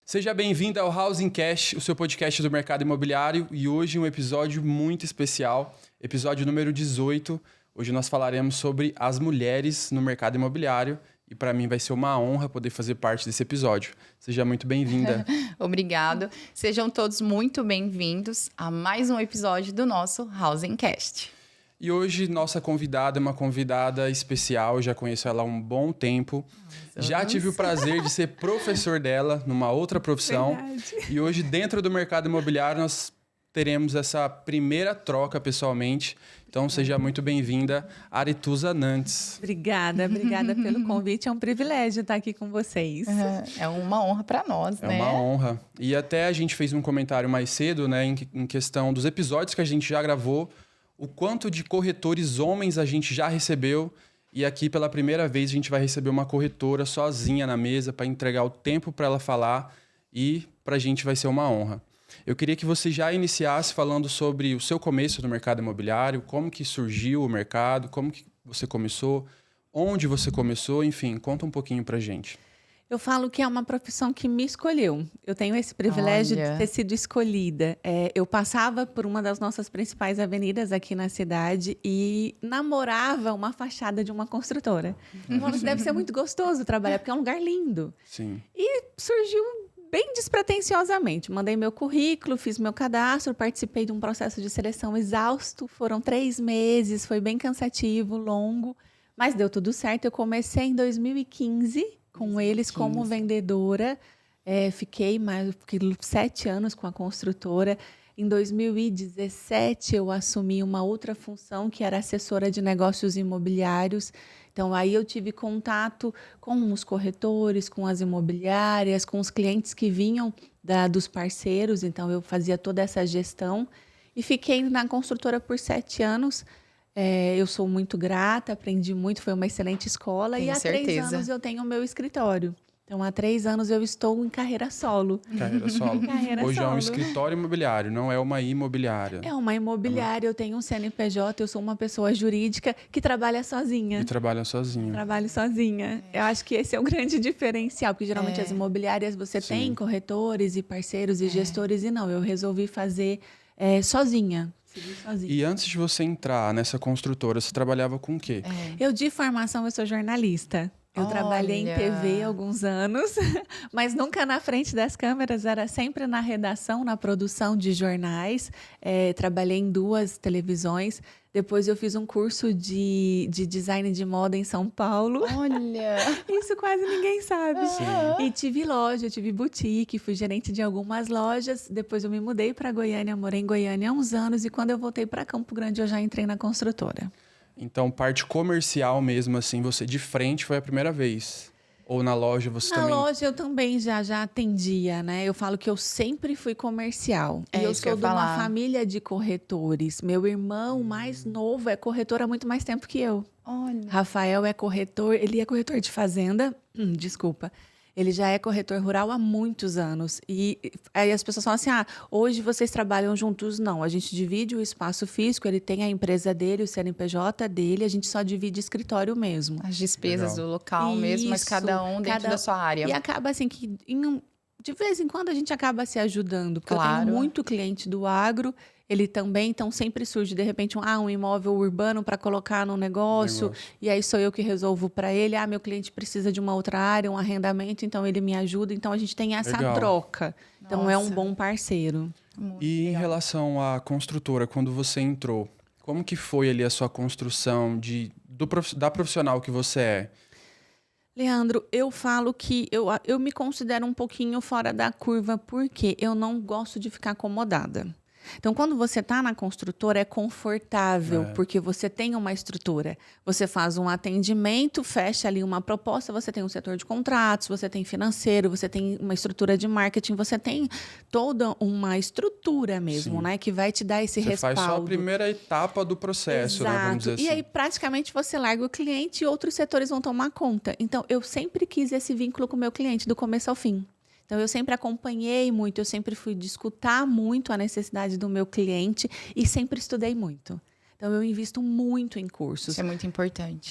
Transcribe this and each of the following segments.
Seja bem-vindo ao Housing Cash, o seu podcast do mercado imobiliário, e hoje um episódio muito especial, episódio número 18. Hoje nós falaremos sobre as mulheres no mercado imobiliário e para mim vai ser uma honra poder fazer parte desse episódio. Seja muito bem-vinda. Obrigado. Sejam todos muito bem-vindos a mais um episódio do nosso Housing Cast. E hoje nossa convidada é uma convidada especial, já conheço ela há um bom tempo. Já tive o prazer de ser professor dela numa outra profissão. Verdade. E hoje dentro do mercado imobiliário nós teremos essa primeira troca pessoalmente. Então seja muito bem-vinda, Aretuza Nantes. Obrigada pelo convite. É um privilégio estar aqui com vocês. É uma honra para nós, É né? uma honra. E até a gente fez um comentário mais cedo, né, em questão dos episódios que a gente já gravou, o quanto de corretores homens a gente já recebeu. E aqui, pela primeira vez, a gente vai receber uma corretora sozinha na mesa para entregar o tempo para ela falar. E para a gente vai ser uma honra. Eu queria que você já iniciasse falando sobre o seu começo no mercado imobiliário, como que surgiu o mercado, como que você começou, onde você começou, enfim, conta um pouquinho para a gente. Eu falo que é uma profissão que me escolheu. Eu tenho esse privilégio Olha. de ter sido escolhida. Eu passava por uma das nossas principais avenidas aqui na cidade e namorava uma fachada de uma construtora. Eu falo que deve ser muito gostoso trabalhar, porque é um lugar lindo. Sim. E surgiu bem despretensiosamente. Mandei meu currículo, fiz meu cadastro, participei de um processo de seleção exausto. Foram 3 meses, foi bem cansativo, longo, mas deu tudo certo. Eu comecei em 2015 com eles como vendedora. Fiquei 7 anos com a construtora. Em 2017, eu assumi uma outra função, que era assessora de negócios imobiliários. Então, aí eu tive contato com os corretores, com as imobiliárias, com os clientes que vinham dos parceiros. Então, eu fazia toda essa gestão. E fiquei na construtora por 7 anos. Eu sou muito grata, aprendi muito, foi uma excelente escola. Tenho e há certeza. 3 anos eu tenho o meu escritório. Então, há 3 anos eu estou em carreira solo. Carreira solo. Carreira Hoje é um solo. escritório imobiliário, não é uma imobiliária. É uma imobiliária, eu tenho um CNPJ, eu sou uma pessoa jurídica que trabalha sozinha. E trabalha sozinho. Trabalho sozinha. Eu acho que esse é o grande diferencial, porque geralmente as imobiliárias você Sim. tem corretores e parceiros e gestores, e não, eu resolvi fazer sozinha. Seguir sozinha. E antes de você entrar nessa construtora, você trabalhava com o quê? Eu, de formação, eu sou jornalista. Eu trabalhei em Olha. TV há alguns anos, mas nunca na frente das câmeras, era sempre na redação, na produção de jornais. Trabalhei em 2 televisões. Depois eu fiz um curso de design de moda em São Paulo. Olha! Isso quase ninguém sabe. Sim. E tive loja, tive boutique, fui gerente de algumas lojas. Depois eu me mudei para Goiânia, morei em Goiânia há uns anos. E quando eu voltei para Campo Grande, eu já entrei na construtora. Então, parte comercial mesmo, assim, você de frente foi a primeira vez? Ou na loja você Na também... loja eu também já atendia, né? Eu falo que eu sempre fui comercial. É E eu isso que eu sou ia de uma falar. família de corretores. Meu irmão mais novo é corretor há muito mais tempo que eu. Olha. Rafael é corretor, ele é corretor de fazenda, desculpa. Ele já é corretor rural há muitos anos. E aí as pessoas falam assim, hoje vocês trabalham juntos? Não, a gente divide o espaço físico, ele tem a empresa dele, o CNPJ dele, a gente só divide escritório mesmo. As despesas Legal. do local mesmo, mas Isso, cada um dentro da sua área. E acaba assim que de vez em quando a gente acaba se ajudando, porque eu Claro. tenho muito cliente do agro, ele também, então sempre surge de repente um imóvel urbano para colocar no negócio, e aí sou eu que resolvo para ele, meu cliente precisa de uma outra área, um arrendamento, então ele me ajuda, então a gente tem essa Legal. troca. Então é um Nossa. bom parceiro. Muito E em legal. relação à construtora, quando você entrou, como que foi ali a sua construção da profissional que você é? Leandro, eu falo que eu me considero um pouquinho fora da curva, porque eu não gosto de ficar acomodada. Então, quando você está na construtora, é confortável, porque você tem uma estrutura. Você faz um atendimento, fecha ali uma proposta, você tem um setor de contratos, você tem financeiro, você tem uma estrutura de marketing, você tem toda uma estrutura mesmo, Sim. né? Que vai te dar esse Você respaldo. faz só a primeira etapa do processo, né? Vamos dizer assim. E aí, praticamente, você larga o cliente e outros setores vão tomar conta. Então, eu sempre quis esse vínculo com o meu cliente, do começo ao fim. Então, eu sempre acompanhei muito, eu sempre fui de escutar muito a necessidade do meu cliente e sempre estudei muito. Então, eu invisto muito em cursos. Isso é muito importante.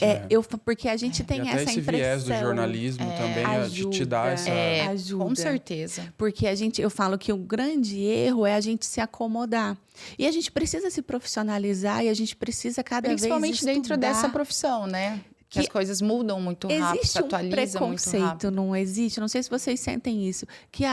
Porque a gente tem e até essa esse viés do impressão. jornalismo também te dá essa... Ajuda. Com certeza. Porque eu falo que o grande erro é a gente se acomodar. E a gente precisa se profissionalizar e a gente precisa cada vez estudar. Principalmente dentro dessa profissão, né? Que as coisas mudam muito rápido, se atualizam muito rápido. Existe um preconceito, não existe? Não sei se vocês sentem isso. Que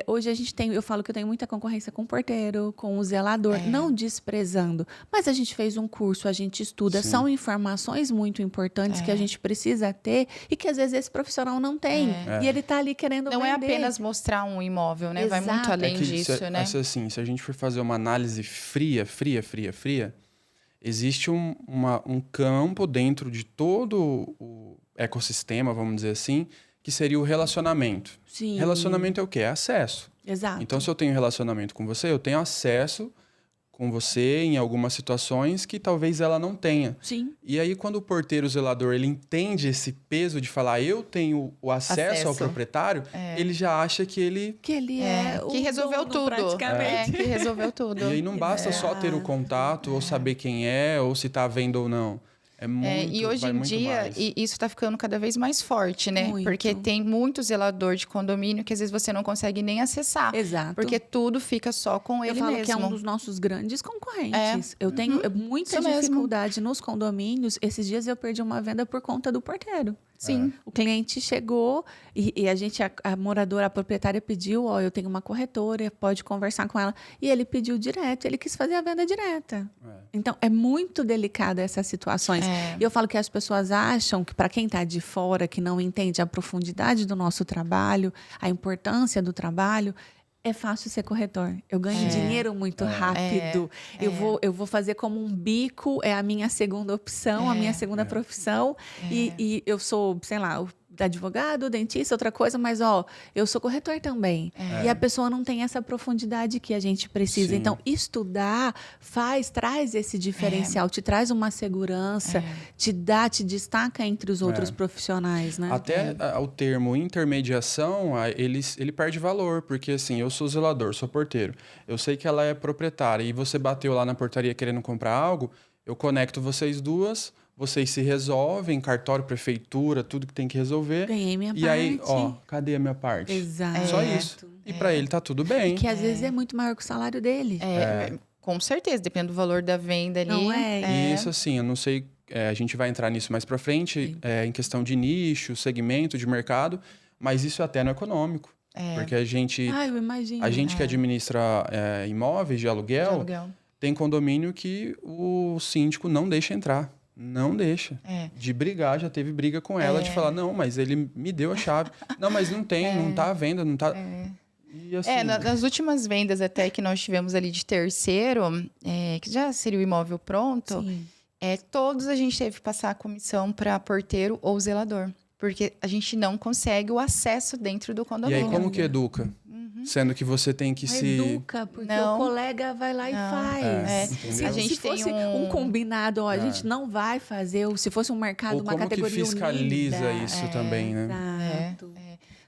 hoje a gente tem, eu falo que eu tenho muita concorrência com o porteiro, com o zelador, não desprezando. Mas a gente fez um curso, a gente estuda. Sim. São informações muito importantes que a gente precisa ter e que às vezes esse profissional não tem. E ele está ali querendo Não vender. é apenas mostrar um imóvel, né? Vai muito além disso, né? Assim, se a gente for fazer uma análise fria, existe um campo dentro de todo o ecossistema, vamos dizer assim, que seria o relacionamento. Sim. Relacionamento é o quê? É acesso. Exato. Então, se eu tenho relacionamento com você, eu tenho acesso com você em algumas situações que talvez ela não tenha. Sim. E aí, quando o porteiro, o zelador, ele entende esse peso de falar eu tenho o acesso ao proprietário, ele já acha que ele... Que ele é o que resolveu dono, tudo. praticamente. Que resolveu tudo. E aí não basta só ter o contato ou saber quem é ou se está à venda ou não. É muito, e hoje em dia, isso está ficando cada vez mais forte, né? Muito. Porque tem muito zelador de condomínio que às vezes você não consegue nem acessar. Exato. Porque tudo fica só com ele Eu falo mesmo. que é um dos nossos grandes concorrentes. Eu tenho muita Isso dificuldade nos condomínios. Esses dias eu perdi uma venda por conta do porteiro. Sim. O cliente chegou e a moradora, a proprietária pediu, eu tenho uma corretora, pode conversar com ela. E ele pediu direto, ele quis fazer a venda direta. Então, é muito delicada essas situações. E eu falo que as pessoas acham que, para quem está de fora, que não entende a profundidade do nosso trabalho, a importância do trabalho, é fácil ser corretor. Eu ganho dinheiro muito rápido. Eu vou fazer como um bico, é a minha segunda opção, a minha segunda profissão. E eu sou, sei lá, advogado, dentista, outra coisa, mas eu sou corretor também. E a pessoa não tem essa profundidade que a gente precisa. Sim. Então, estudar traz esse diferencial, te traz uma segurança, te destaca entre os outros profissionais, né? Até o termo intermediação, ele perde valor, porque assim, eu sou zelador, sou porteiro. Eu sei que ela é proprietária e você bateu lá na portaria querendo comprar algo, eu conecto vocês duas, vocês se resolvem, cartório, prefeitura, tudo que tem que resolver. Ganhei minha parte. E aí, cadê a minha parte? Exato. Só isso. E para ele tá tudo bem. Que às vezes é muito maior que o salário dele. Com certeza, dependendo do valor da venda ali. Não é? E isso assim, eu não sei, a gente vai entrar nisso mais para frente, em questão de nicho, segmento de mercado, mas isso até no econômico. Porque a gente, eu imagino. a gente que administra imóveis de aluguel, tem condomínio que o síndico não deixa entrar. Não deixa. De brigar, já teve briga com ela, de falar, não, mas ele me deu a chave. Não, mas não tem, não tá à venda, não tá... E assim... nas últimas vendas até que nós tivemos ali de terceiro, que já seria o imóvel pronto, todos a gente teve que passar a comissão para porteiro ou zelador. Porque a gente não consegue o acesso dentro do condomínio. E aí, como que educa? Sendo que você tem que se... Educa, porque o colega vai lá e faz. A gente se fosse um combinado, a gente não vai fazer. Se fosse um mercado, uma categoria unida. Como que fiscaliza unida. isso também, né? Exato.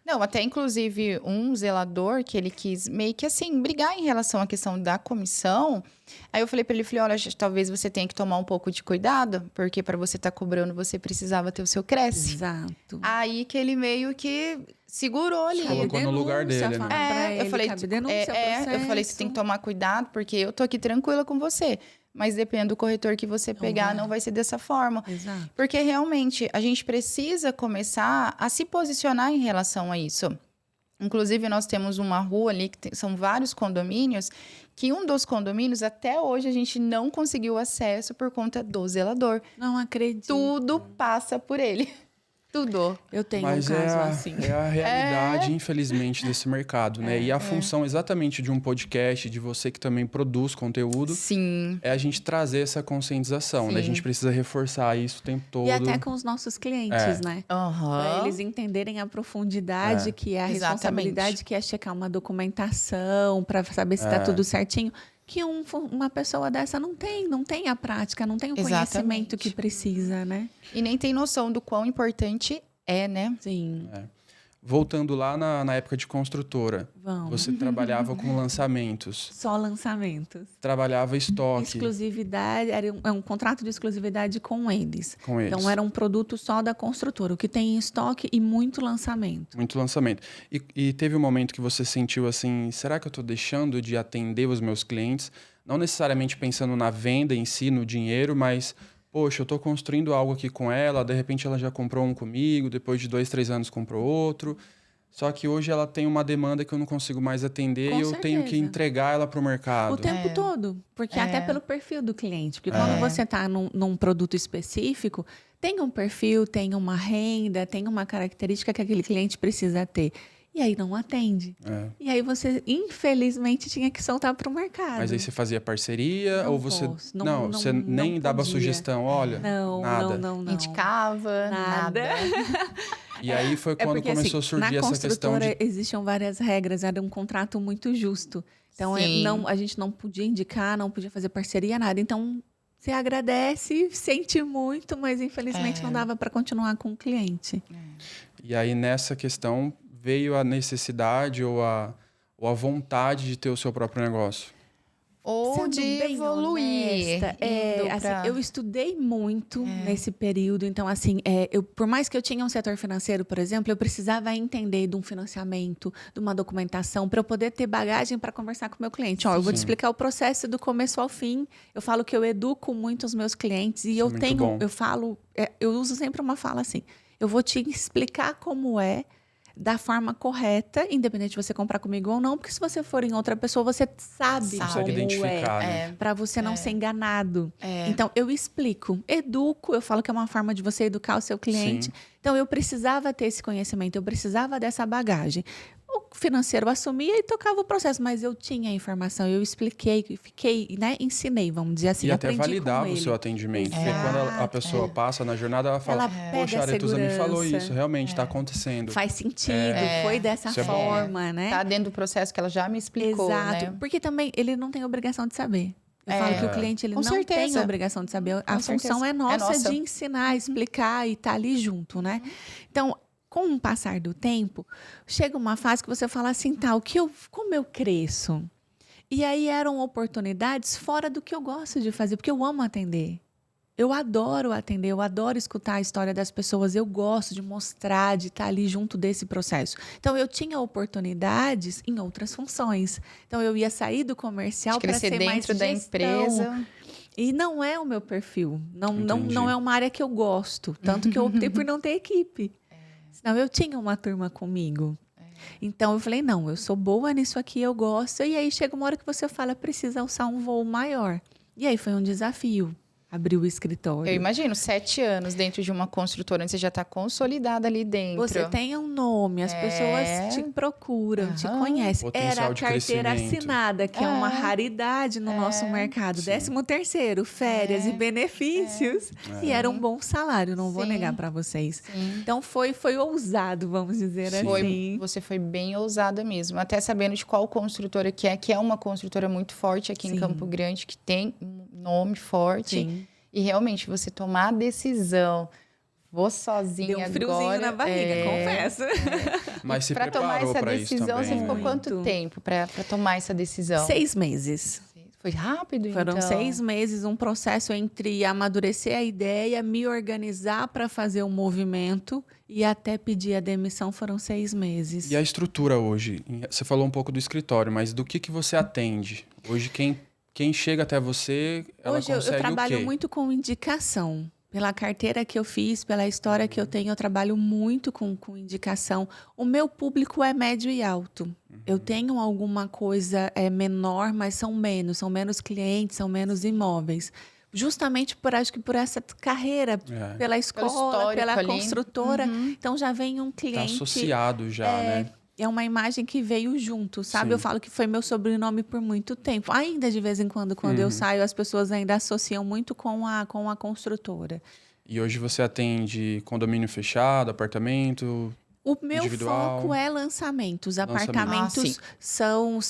Não, até inclusive um zelador que ele quis meio que assim, brigar em relação à questão da comissão. Aí eu falei para ele, olha, talvez você tenha que tomar um pouco de cuidado, porque para você estar cobrando, você precisava ter o seu Cresce. Exato. Aí que ele meio que segurou ali. Colocou no lugar dele, né? Eu falei, você tem que tomar cuidado, porque eu tô aqui tranquila com você. Mas depende do corretor que você pegar, não vai ser dessa forma. Exato. Porque realmente a gente precisa começar a se posicionar em relação a isso. Inclusive, nós temos uma rua ali, que são vários condomínios, que um dos condomínios, até hoje, a gente não conseguiu acesso por conta do zelador. Não acredito. Tudo passa por ele. Tudo. Eu tenho um caso assim. É a realidade, infelizmente, desse mercado, né? E a função exatamente de um podcast, de você que também produz conteúdo, Sim. é a gente trazer essa conscientização, né? A gente precisa reforçar isso o tempo todo. E até com os nossos clientes, né? Para eles entenderem a profundidade que é a responsabilidade que é checar uma documentação para saber se está tudo certinho. Que uma pessoa dessa não tem a prática, não tem o conhecimento que precisa, né? E nem tem noção do quão importante é, né? Sim. Voltando lá na época de construtora, Vamos. você trabalhava com lançamentos, Só lançamentos. trabalhava estoque Exclusividade, é um contrato de exclusividade com eles. com eles. Então, era um produto só da construtora, o que tem em estoque e muito lançamento. Muito lançamento. E teve um momento que você sentiu assim, será que eu estou deixando de atender os meus clientes? Não necessariamente pensando na venda em si, no dinheiro, mas, poxa, eu estou construindo algo aqui com ela, de repente ela já comprou um comigo, depois de 2, 3 anos comprou outro. Só que hoje ela tem uma demanda que eu não consigo mais atender Com e eu tenho que certeza. entregar ela para o mercado. O tempo todo. Porque até pelo perfil do cliente. Porque quando você está num produto específico, tem um perfil, tem uma renda, tem uma característica que aquele cliente precisa ter. E aí não atende. E aí você, infelizmente, tinha que soltar para o mercado. Mas aí você fazia parceria Não ou você... posso, Não, você nem não dava podia. sugestão, olha, nada. Não. Indicava, nada. E aí foi quando porque, começou a surgir na essa questão construtora de... existiam várias regras, era um contrato muito justo. Então, Sim. a gente não podia indicar, não podia fazer parceria, nada. Então, você agradece, sente muito, mas infelizmente não dava para continuar com o cliente. E aí nessa questão veio a necessidade ou a vontade de ter o seu próprio negócio. Ou Sendo de bem evoluir. honesta, indo assim, pra- eu estudei muito nesse período. Então, assim, por mais que eu tinha um setor financeiro, por exemplo, eu precisava entender de um financiamento, de uma documentação, para eu poder ter bagagem para conversar com o meu cliente. Ó, eu vou te explicar o processo do começo ao fim. Eu falo que eu educo muito os meus clientes e Isso é eu muito tenho, bom. eu falo, eu uso sempre uma fala assim: eu vou te explicar como é, da forma correta, independente de você comprar comigo ou não, porque se você for em outra pessoa, você sabe Consegue como identificar, né? para você não ser enganado. Então, eu explico, educo, eu falo que é uma forma de você educar o seu cliente. Sim. Então, eu precisava ter esse conhecimento, eu precisava dessa bagagem. O financeiro assumia e tocava o processo, mas eu tinha a informação, eu expliquei, fiquei, ensinei, vamos dizer assim, E até aprendi validava com o ele. seu atendimento. Porque quando a pessoa passa na jornada, ela fala, Ela pega poxa, a a Aretusa me falou segurança. isso, realmente está acontecendo. Faz sentido, foi dessa Isso é bom. forma, né? Tá dentro do processo que ela já me explicou, Exato, né? porque também ele não tem obrigação de saber. Eu falo que o cliente ele Com não tem certeza. obrigação de saber. A Com função certeza. é É nossa, nossa. de ensinar, explicar e estar ali junto, né? Então, com o passar do tempo, chega uma fase que você fala assim, tá, como eu cresço? E aí eram oportunidades fora do que eu gosto de fazer, porque eu amo atender. Eu adoro atender, eu adoro escutar a história das pessoas, eu gosto de mostrar, de estar ali junto desse processo. Então, eu tinha oportunidades em outras funções. Então, eu ia sair do comercial De para crescer ser mais dentro da gestão. empresa. E não é o meu perfil. Entendi. Não é uma área que eu gosto. Tanto que eu optei por não ter equipe. Senão, eu tinha uma turma comigo. Então, eu falei, não, eu sou boa nisso aqui, eu gosto. E aí, chega uma hora que você fala, precisa alçar um voo maior. E aí, foi um desafio. Abrir o escritório. Eu imagino, 7 anos dentro de uma construtora, onde você já está consolidada ali dentro. Você tem um nome, as pessoas te procuram, te Aham. conhecem. Potencial Era a de carteira crescimento. assinada, que é uma raridade no nosso mercado. 13º, férias e benefícios. E era um bom salário, não vou Sim. negar para vocês. Sim. Então foi ousado, vamos dizer assim. Você foi bem ousada mesmo. Até sabendo de qual construtora que é uma construtora muito forte aqui em Sim. Campo Grande, que tem um nome forte. Sim. E realmente, você tomar a decisão, vou sozinha Deu um friozinho agora, na barriga, confesso. Mas se Para tomar preparou essa para isso decisão, também. você ficou né? quanto Muito. tempo para tomar essa decisão? 6 meses. Foi rápido, Foram então? 6 meses, um processo entre amadurecer a ideia, me organizar para fazer o movimento e até pedir a demissão foram 6 meses. E a estrutura hoje? Você falou um pouco do escritório, mas do que você atende? Hoje, quem chega até você, ela Hoje eu consegue trabalho o quê? muito com indicação. Pela carteira que eu fiz, pela história que eu tenho, eu trabalho muito com indicação. O meu público é médio e alto. Eu tenho alguma coisa menor, mas são menos clientes, são menos imóveis. Justamente acho que por essa carreira, pela escola, histórico pela ali. construtora. Então já vem um Tá cliente. associado já, né? É uma imagem que veio junto, sabe? Sim. Eu falo que foi meu sobrenome por muito tempo. Ainda de vez em quando eu saio, as pessoas ainda associam muito com a construtora. E hoje você atende condomínio fechado, apartamento? O meu Individual. foco é lançamentos. Lançamento. Apartamentos são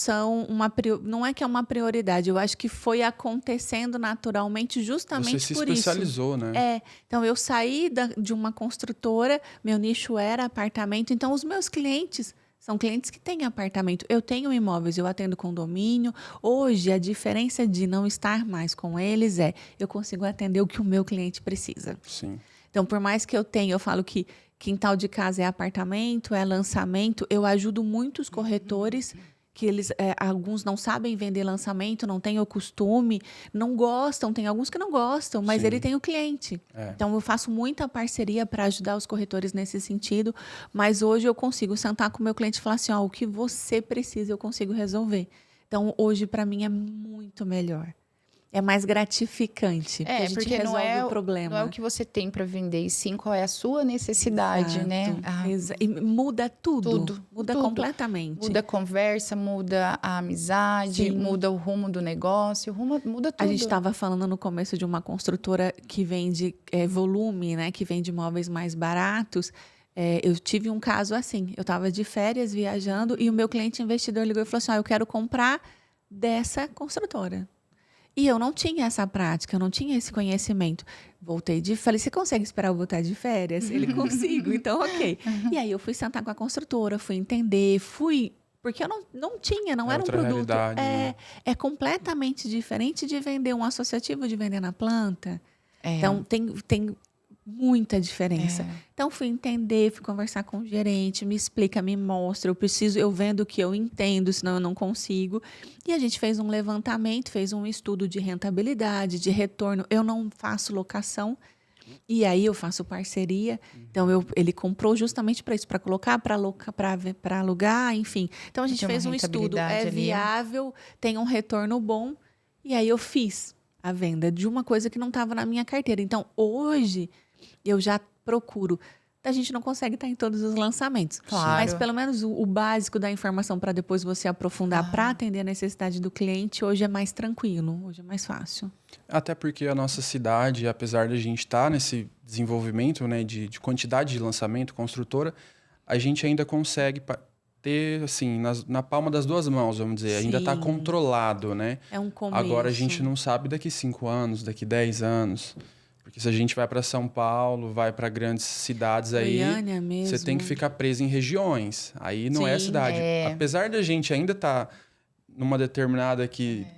não é que é uma prioridade. Eu acho que foi acontecendo naturalmente justamente Você se por isso. especializou, né? Então eu saí de uma construtora, meu nicho era apartamento. Então os meus clientes são clientes que têm apartamento. Eu tenho imóveis, eu atendo condomínio. Hoje a diferença de não estar mais com eles eu consigo atender o que o meu cliente precisa. Sim. Então, por mais que eu falo que quintal de casa é apartamento, é lançamento, eu ajudo muitos corretores que alguns não sabem vender lançamento, não têm o costume, não gostam, tem alguns que não gostam, mas Sim. ele tem o cliente. Então, eu faço muita parceria para ajudar os corretores nesse sentido, mas hoje eu consigo sentar com o meu cliente e falar assim, o que você precisa, eu consigo resolver. Então, hoje, para mim, é muito melhor. É mais gratificante, porque a gente resolve o problema. Não é o que você tem para vender, e sim qual é a sua necessidade, né? E muda tudo. Muda tudo. Completamente. Muda a conversa, muda a amizade, muda o rumo do negócio, muda tudo. A gente estava falando no começo de uma construtora que vende volume, né? Que vende imóveis mais baratos. Eu tive um caso assim. Eu estava de férias viajando e o meu cliente investidor ligou e falou assim: eu quero comprar dessa construtora. E eu não tinha essa prática, eu não tinha esse conhecimento. Falei, você consegue esperar eu voltar de férias? Ele, consigo, então ok. E aí eu fui sentar com a construtora, fui entender, porque eu não tinha, não era um produto. Realidade, né? É completamente diferente de vender um associativo, de vender na planta. Então, tem muita diferença. Então, fui entender, fui conversar com o gerente, me explica, me mostra, eu vendo o que eu entendo, senão eu não consigo. E a gente fez um levantamento, fez um estudo de rentabilidade, de retorno. Eu não faço locação, e aí eu faço parceria. Então, ele comprou justamente para isso, para colocar, para alugar, enfim. Então, a gente fez um estudo, viável, tem um retorno bom, e aí eu fiz a venda de uma coisa que não estava na minha carteira. Então, hoje, eu já procuro. A gente não consegue estar em todos os lançamentos. Claro. Mas pelo menos o básico da informação para depois você aprofundar para atender a necessidade do cliente, hoje é mais tranquilo, hoje é mais fácil. Até porque a nossa cidade, apesar de a gente estar nesse desenvolvimento, né, de quantidade de lançamento, construtora, a gente ainda consegue ter, assim, na palma das duas mãos, vamos dizer. Ainda está controlado, né? É um começo. Agora a gente não sabe daqui 5 anos, daqui 10 anos. Porque se a gente vai para São Paulo, vai para grandes cidades aí, você tem que ficar preso em regiões. Aí não é a cidade. Apesar da gente ainda estar numa determinada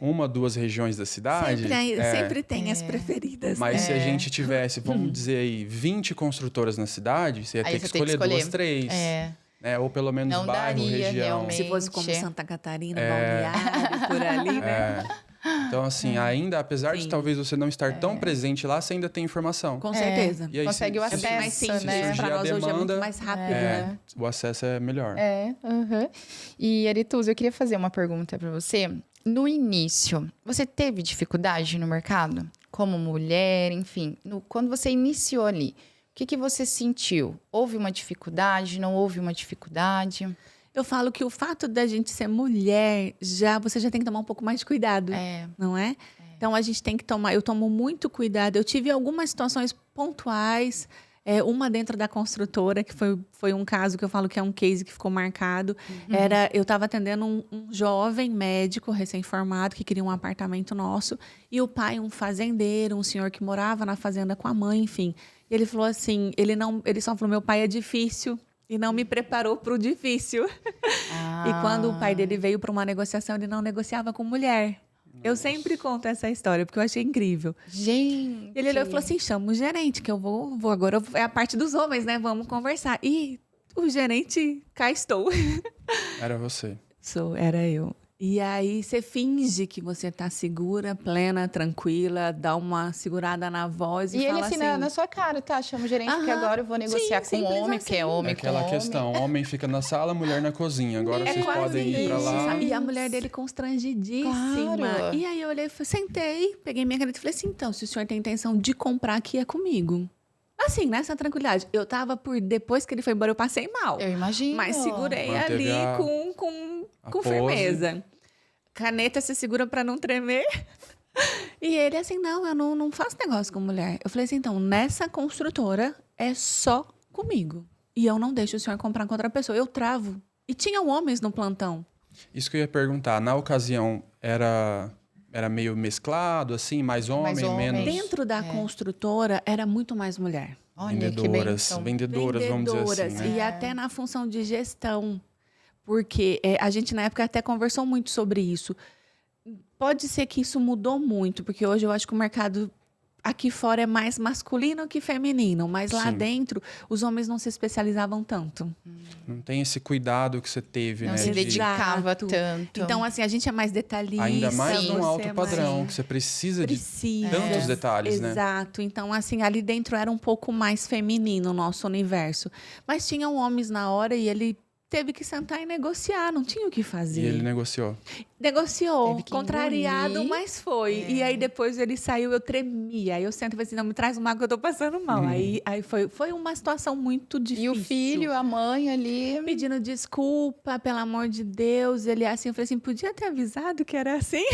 uma, 2 regiões da cidade... Sempre tem as preferidas. Mas se a gente tivesse, vamos dizer aí, 20 construtoras na cidade, você ia ter que escolher 2, 3. Ou pelo menos não bairro, região. Realmente. Se fosse como Santa Catarina, Balneário, por ali, né? Então, assim, ainda, apesar de talvez você não estar tão presente lá, você ainda tem informação. Com certeza. E aí, consegue o acesso, mais simples, né? Para nós hoje é muito mais rápido, né? O acesso é melhor. E, Aretuza, eu queria fazer uma pergunta para você. No início, você teve dificuldade no mercado? Como mulher, enfim. Quando você iniciou ali, o que você sentiu? Houve uma dificuldade? Não houve uma dificuldade? Eu falo que o fato da gente ser mulher, você já tem que tomar um pouco mais de cuidado, não é? Então, a gente tem que tomar... Eu tomo muito cuidado. Eu tive algumas situações pontuais, uma dentro da construtora, que foi um caso que eu falo que é um case que ficou marcado. Eu estava atendendo um jovem médico recém-formado que queria um apartamento nosso, e o pai, um fazendeiro, um senhor que morava na fazenda com a mãe, enfim. E ele falou assim, ele só falou, meu pai é difícil, e não me preparou para o difícil. E quando o pai dele veio para uma negociação, ele não negociava com mulher. Nossa. Eu sempre conto essa história, porque eu achei incrível. Gente! Ele olhou e falou assim, chama o gerente, que eu vou agora, é a parte dos homens, né? Vamos conversar. E o gerente, cá estou. Era você. Era eu. E aí você finge que você tá segura, plena, tranquila, dá uma segurada na voz e fala ele assim... na sua cara, tá? Chama o gerente, porque agora eu vou negociar com homem, porque é homem com homem. Aquela questão, homem fica na sala, mulher na cozinha. Agora vocês podem ir pra lá. E a mulher dele constrangidíssima. Claro. E aí eu olhei, sentei, peguei minha caneta e falei assim, então, se o senhor tem intenção de comprar aqui, é comigo. Assim, nessa tranquilidade. Eu tava depois que ele foi embora, eu passei mal. Eu imagino. Mas segurei ali com firmeza. Caneta se segura pra não tremer. E ele assim, não, eu não faço negócio com mulher. Eu falei assim, então, nessa construtora é só comigo. e eu não deixo o senhor comprar com outra pessoa. Eu travo. E tinham homens no plantão. Isso que eu ia perguntar. Na ocasião, era meio mesclado, assim? Mais homem, homem. menos... Dentro da construtora, era muito mais mulher. Olha, que Vendedoras, bênção. vendedoras, vamos dizer assim, né? E até na função de gestão. Porque a gente, na época, até conversou muito sobre isso. Pode ser que isso mudou muito, porque hoje eu acho que o mercado aqui fora é mais masculino que feminino, mas lá Sim. dentro os homens não se especializavam tanto. Não tem esse cuidado que você teve, Não né? se de- dedicava Exato. tanto. Então, assim, a gente é mais detalhista. Ainda mais num você alto é padrão, mais- que você precisa de Precisa. tantos detalhes, né? Exato. Então, assim, ali dentro era um pouco mais feminino o nosso universo. Mas tinham homens na hora e ele teve que sentar e negociar, não tinha o que fazer. E ele negociou. Negociou, Teve que contrariado, engolir. mas foi. E aí depois ele saiu, eu tremia. Aí eu sento e falei assim, não, me traz uma água que eu tô passando mal. Aí foi uma situação muito difícil. E o filho, a mãe ali... Pedindo desculpa, pelo amor de Deus. Ele assim, eu falei assim, podia ter avisado que era assim?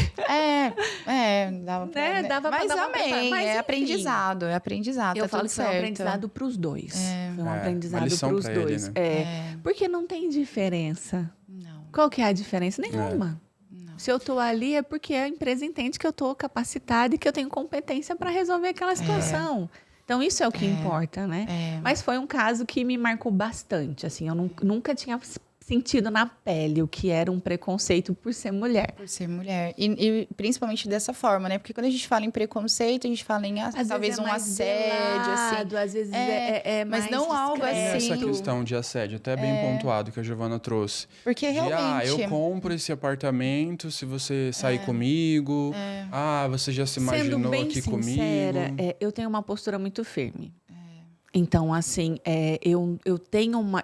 Dava pra... Né? Dava pra mas dar uma amém, preparada. Mas, é enfim. aprendizado, Eu tá falo tudo que foi um certo. aprendizado pros dois. Foi um É, aprendizado uma lição pros pra ele, dois. né? Porque não tem diferença. Não, Qual que é a diferença? Nenhuma. não. Se eu tô ali é porque a empresa entende que eu tô capacitada e que eu tenho competência para resolver aquela situação. Então, isso é o que importa, né? Mas foi um caso que me marcou bastante. Assim, eu nunca tinha sentido na pele o que era um preconceito por ser mulher. Por ser mulher. E principalmente dessa forma, né? Porque quando a gente fala em preconceito, a gente fala em Às talvez vezes é um mais assédio, assim. velado, às vezes mas mais não algo discreto. E assim. essa questão de assédio, até bem pontuado, que a Giovana trouxe. Porque realmente... eu compro esse apartamento se você sair comigo. Você já se Sendo imaginou bem aqui sincera, comigo. eu tenho uma postura muito firme. Então, assim,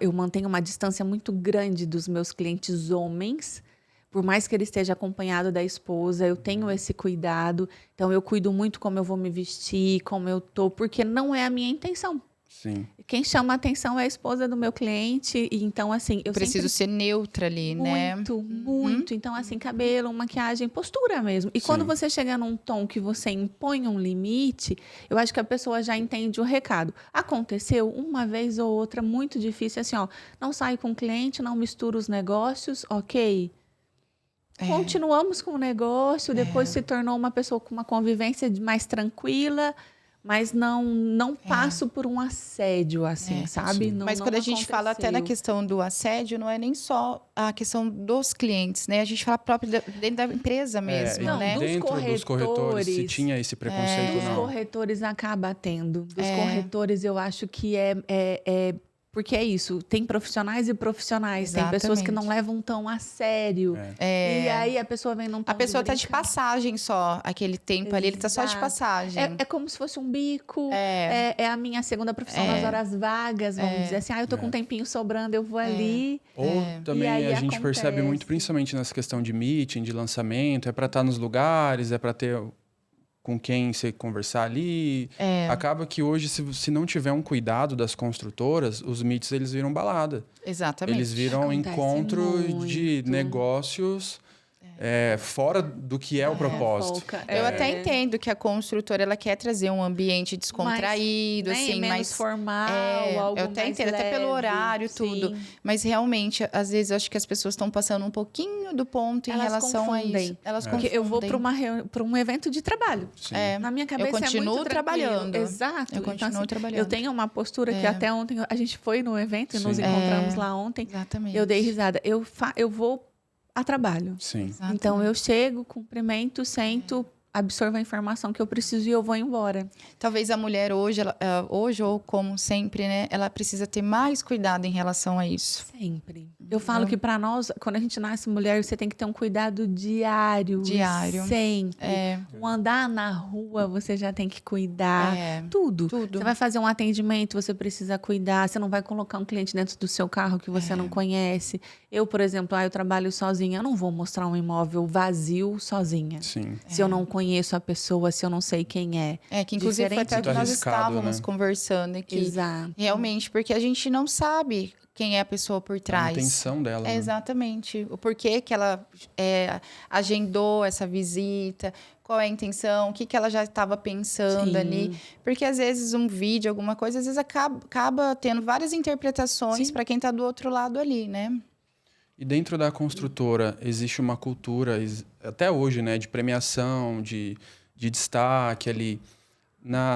eu mantenho uma distância muito grande dos meus clientes homens, por mais que ele esteja acompanhado da esposa, eu tenho esse cuidado. Então, eu cuido muito como eu vou me vestir, como eu tô, porque não é a minha intenção. Sim. Quem chama a atenção é a esposa do meu cliente. E então, assim, eu preciso sempre ser neutra ali, né? muito. Então, assim, cabelo, maquiagem, postura mesmo. E quando Sim. você chega num tom que você impõe um limite, eu acho que a pessoa já entende o recado. Aconteceu uma vez ou outra, muito difícil, assim, ó, não sai com o cliente, não mistura os negócios, ok? Continuamos com o negócio, depois se tornou uma pessoa com uma convivência mais tranquila, mas não passo por um assédio, assim, sabe? Não, Mas quando a gente fala até na questão do assédio, não é nem só a questão dos clientes, né? A gente fala próprio dentro da empresa mesmo, Não, né? dos Dentro dos corretores, se corretores. tinha esse preconceito ou Dos não. corretores acaba tendo. Dos corretores, eu acho que porque é isso, tem profissionais e profissionais. Tem pessoas que não levam tão a sério. E aí a pessoa vem num tom A pessoa tá de brincadeira. passagem só, aquele tempo ali, ele tá só de Exato. passagem. É como se fosse um bico. É a minha segunda profissão nas horas vagas, vamos dizer assim. Eu tô com um tempinho sobrando, eu vou ali. Ou também E aí a gente percebe acontece. muito, principalmente nessa questão de meeting, de lançamento, é para estar nos lugares, é para ter com quem você conversar ali. Acaba que hoje, se não tiver um cuidado das construtoras, os meets eles viram balada. Exatamente. Eles viram Acontece encontro de muito. negócios fora do que é o propósito. Foca. Eu até entendo que a construtora ela quer trazer um ambiente descontraído, Mas, né, assim, menos mais formal, algo eu até mais entendo, até pelo leve, horário, sim. tudo. Mas realmente, às vezes, eu acho que as pessoas estão passando um pouquinho do ponto em Elas relação a confundem. isso. Elas Porque confundem. eu vou para um evento de trabalho. Sim. Na minha cabeça Eu continuo é muito tranquilo. trabalhando. Exato. Eu Então, continuo assim, trabalhando. Eu tenho uma postura que até ontem a gente foi no evento e nos Sim. encontramos lá ontem. Exatamente. Eu dei risada. Eu vou a trabalho. Sim. Exatamente. Então eu chego, cumprimento, sento, absorvo a informação que eu preciso e eu vou embora. Talvez a mulher hoje, hoje ou como sempre, né? Ela precisa ter mais cuidado em relação a isso. Sempre. Eu falo que para nós, quando a gente nasce mulher, você tem que ter um cuidado diário. Diário. Sempre. Um andar na rua, você já tem que cuidar. Tudo. Tudo. Você vai fazer um atendimento, você precisa cuidar. Você não vai colocar um cliente dentro do seu carro que você não conhece. Eu, por exemplo, eu trabalho sozinha. Eu não vou mostrar um imóvel vazio sozinha. Sim. Se eu não conheço a pessoa, se eu não sei quem é. Que inclusive foi Diferente até o que Muito nós arriscado, estávamos né? conversando aqui. Exato. Realmente, porque a gente não sabe quem é a pessoa por A trás. intenção dela. né? Exatamente. O porquê que ela agendou essa visita, qual é a intenção, o que, que ela já estava pensando Sim. ali. Porque às vezes um vídeo, alguma coisa, às vezes acaba tendo várias interpretações Sim. para quem está do outro lado ali, né? E dentro da construtora existe uma cultura, até hoje, né, de premiação, de destaque ali.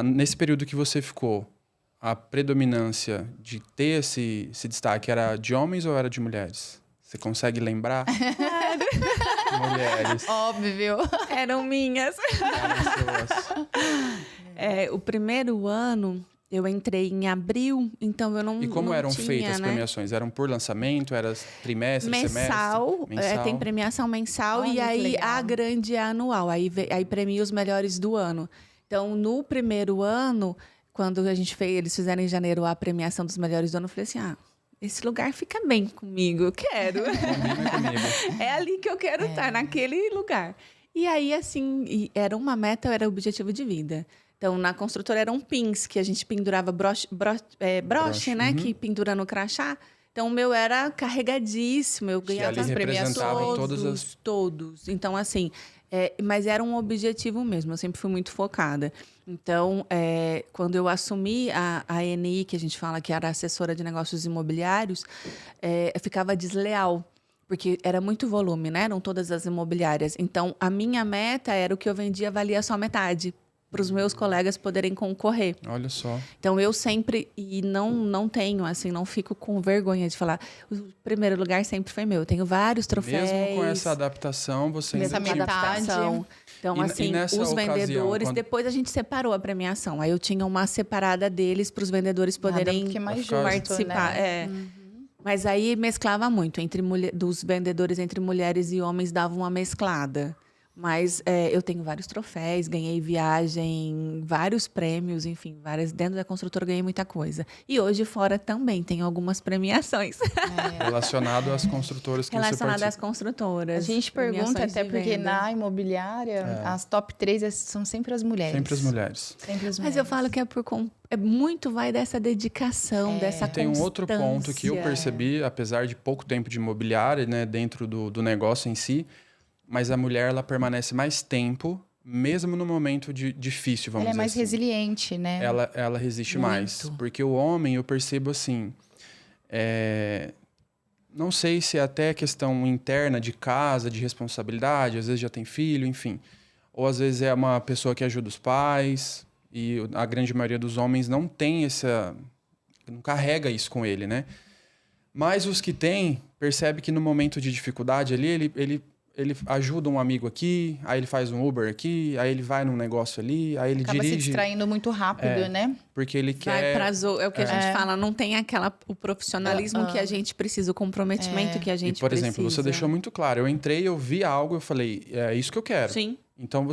Nesse período que você ficou, a predominância de ter esse destaque era de homens ou era de mulheres? Você consegue lembrar? Mulheres. Óbvio. Eram minhas. Eram suas. O primeiro ano, eu entrei em abril, então eu não E como não eram tinha, feitas as né? premiações? Eram por lançamento? Era trimestre, Mensal, semestre? Mensal. tem premiação mensal Olha e que aí legal. a grande é anual. Aí premia os melhores do ano. Então, no primeiro ano, quando eles fizeram em janeiro a premiação dos melhores do ano, eu falei assim, esse lugar fica bem comigo, eu quero. Combina comigo. É ali que eu quero estar, naquele lugar. E aí, assim, era uma meta, era o objetivo de vida. Então, na construtora eram pins, que a gente pendurava broche, né? Uhum. Que pendura no crachá. Então, o meu era carregadíssimo. Eu ganhava ali as representava todas todos. Então, assim, mas era um objetivo mesmo. Eu sempre fui muito focada. Então, quando eu assumi a ENI, que a gente fala que era assessora de negócios imobiliários, eu ficava desleal. Porque era muito volume, né? Eram todas as imobiliárias. Então, a minha meta era o que eu vendia valia só metade, para os meus colegas poderem concorrer. Olha só. Então, eu sempre, e não tenho, assim, não fico com vergonha de falar, o primeiro lugar sempre foi meu. Eu tenho vários troféus. Mesmo com essa adaptação, você Nessa ainda tinha... metade. Então, E assim, nessa os ocasião, vendedores, quando- depois a gente separou a premiação. Aí eu tinha uma separada deles para os vendedores poderem Nada que mais ficar- justo, participar. né? Mas aí mesclava muito. Dos vendedores entre mulheres e homens dava uma mesclada. Mas eu tenho vários troféus, ganhei viagem, vários prêmios, enfim, dentro da construtora eu ganhei muita coisa. E hoje fora também tem algumas premiações Relacionado às construtoras que você relacionadas às participa. construtoras. A gente pergunta premiações até de porque venda. na imobiliária, as top 3 são sempre as mulheres. Sempre as mulheres. Sempre as Mas mulheres. eu falo que muito vai dessa dedicação, dessa Tem um outro ponto que eu constância. percebi, apesar de pouco tempo de imobiliária, né, dentro do negócio em si, mas a mulher ela permanece mais tempo, mesmo no momento difícil, vamos Ela é dizer mais assim. resiliente, né? Ela resiste mais. Muito. Porque o homem, eu percebo assim, não sei se é até questão interna de casa, de responsabilidade, às vezes já tem filho, enfim. Ou às vezes é uma pessoa que ajuda os pais, e a grande maioria dos homens não tem não carrega isso com ele, né? Mas os que têm, percebe que no momento de dificuldade ali, ele ajuda um amigo aqui, aí ele faz um Uber aqui, aí ele vai num negócio ali, aí ele Acaba se dirige, distraindo muito rápido, né? porque ele Vai quer... é o que a gente fala, não tem o profissionalismo que a gente precisa, o comprometimento que a gente E, por precisa. exemplo, você deixou muito claro. Eu entrei, eu vi algo, eu falei, é isso que eu quero. Sim, Então,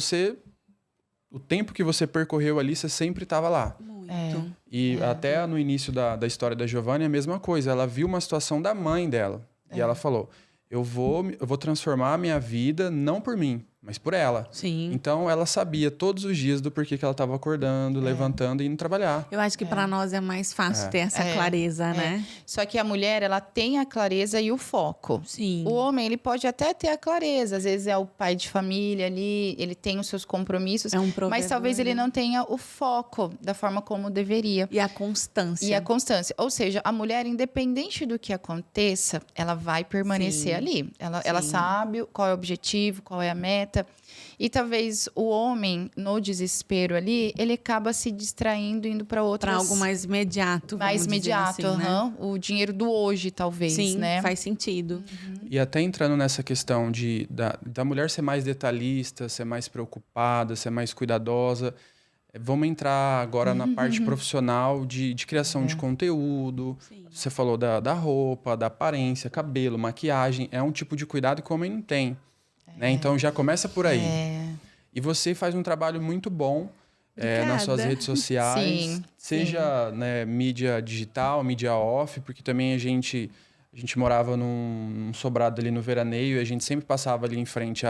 o tempo que você percorreu ali, você sempre estava lá. muito. E até no início da história da Giovanna, é a mesma coisa. Ela viu uma situação da mãe dela. E ela falou, eu vou transformar a minha vida, não por mim, mas por ela. Sim. Então, ela sabia todos os dias do porquê que ela estava acordando, levantando e indo trabalhar. Eu acho que para nós é mais fácil ter essa clareza, né? Só que a mulher, ela tem a clareza e o foco. Sim. O homem, ele pode até ter a clareza. Às vezes é o pai de família ali, ele tem os seus compromissos. É um Mas provedor, talvez ele né? não tenha o foco da forma como deveria. E a constância. E a constância. Ou seja, a mulher, independente do que aconteça, ela vai permanecer Sim. ali. Ela Sim. sabe qual é o objetivo, qual é a meta. E talvez o homem, no desespero ali, ele acaba se distraindo, indo para outras... Para algo mais imediato, mais vamos dizer imediato. assim, né? aham. O dinheiro do hoje, talvez, Sim, né? faz sentido. E até entrando nessa questão da mulher ser mais detalhista, ser mais preocupada, ser mais cuidadosa, vamos entrar agora na parte profissional de criação de conteúdo. Sim. Você falou da roupa, da aparência, cabelo, maquiagem. É um tipo de cuidado que o homem não tem. Né? Então já começa por aí. E você faz um trabalho muito bom nas suas Obrigada. redes sociais. Sim, Seja né, mídia digital, mídia off, porque também a gente morava num sobrado ali no Veraneio e a gente sempre passava ali em frente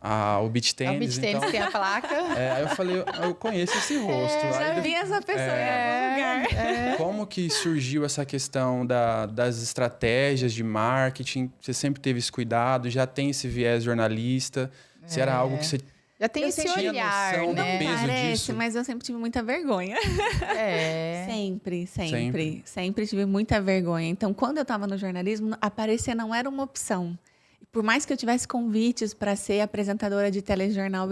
o beach É o tennis. beach tênis Então, tem a placa. aí eu falei, eu conheço esse rosto. Já Aí, vi essa pessoa em algum lugar. como que surgiu essa questão das estratégias de marketing? Você sempre teve esse cuidado? Já tem esse viés jornalista? Se era algo que você Já tem Eu esse tinha olhar, noção do né? peso Parece, disso? mas eu sempre tive muita vergonha. É. Sempre tive muita vergonha. Então, quando eu estava no jornalismo, aparecer não era uma opção. Por mais que eu tivesse convites para ser apresentadora de telejornal,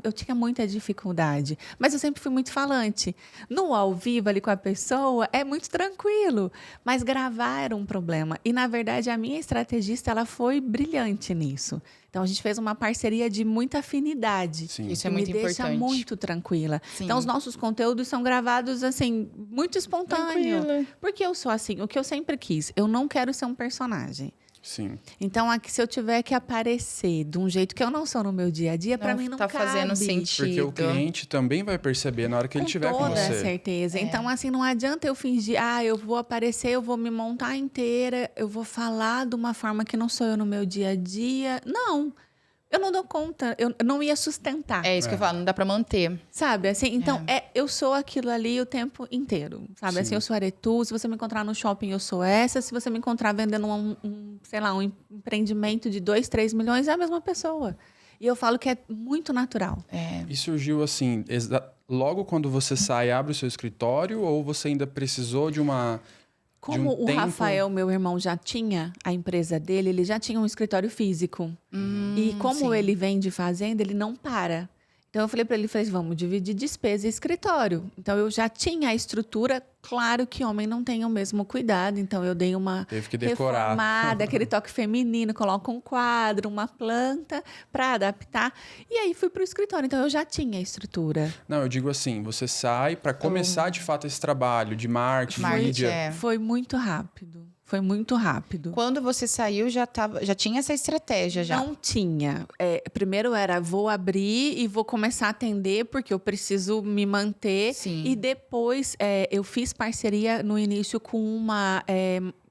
eu tinha muita dificuldade. Mas eu sempre fui muito falante. No ao vivo ali com a pessoa é muito tranquilo, mas gravar era um problema. E na verdade a minha estrategista ela foi brilhante nisso. Então a gente fez uma parceria de muita afinidade. Sim. Isso é que muito me deixa importante. muito tranquila. Sim. Então os nossos conteúdos são gravados assim muito espontâneo. Tranquila. Porque eu sou assim, o que eu sempre quis. Eu não quero ser um personagem. Sim. Então, aqui, se eu tiver que aparecer de um jeito que eu não sou no meu dia a dia, para mim não tá cabe. fazendo sentido. Porque o cliente também vai perceber na hora que ele estiver com toda você. certeza. É. Então, assim, não adianta eu fingir, eu vou aparecer, eu vou me montar inteira, eu vou falar de uma forma que não sou eu no meu dia a dia. Não. Eu não dou conta, eu não ia sustentar. É isso que eu falo, não dá pra manter. Sabe, assim, então, eu sou aquilo ali o tempo inteiro, sabe? Sim. Assim, eu sou Aretu, se você me encontrar no shopping, eu sou essa. Se você me encontrar vendendo sei lá, um empreendimento de 2, 3 milhões, é a mesma pessoa. E eu falo que é muito natural. É. E surgiu assim, logo quando você sai, abre o seu escritório ou você ainda precisou de uma... Como o tempo- Rafael, meu irmão, já tinha a empresa dele, ele já tinha um escritório físico. E como sim. ele vem de fazenda, ele não para. Então eu falei para ele, vamos dividir despesa e escritório. Então eu já tinha a estrutura, claro que homem não tem o mesmo cuidado, então eu dei uma Teve que decorar. reformada, aquele toque feminino, coloco um quadro, uma planta para adaptar. E aí fui para o escritório, então eu já tinha a estrutura. Não, eu digo assim, você sai para começar de fato esse trabalho de marketing, Marketing, mídia. é. Foi muito rápido. Foi muito rápido. Quando você saiu, já tinha essa estratégia já. Não tinha. Primeiro era, vou abrir e vou começar a atender, porque eu preciso me manter. Sim. E depois, eu fiz parceria no início com uma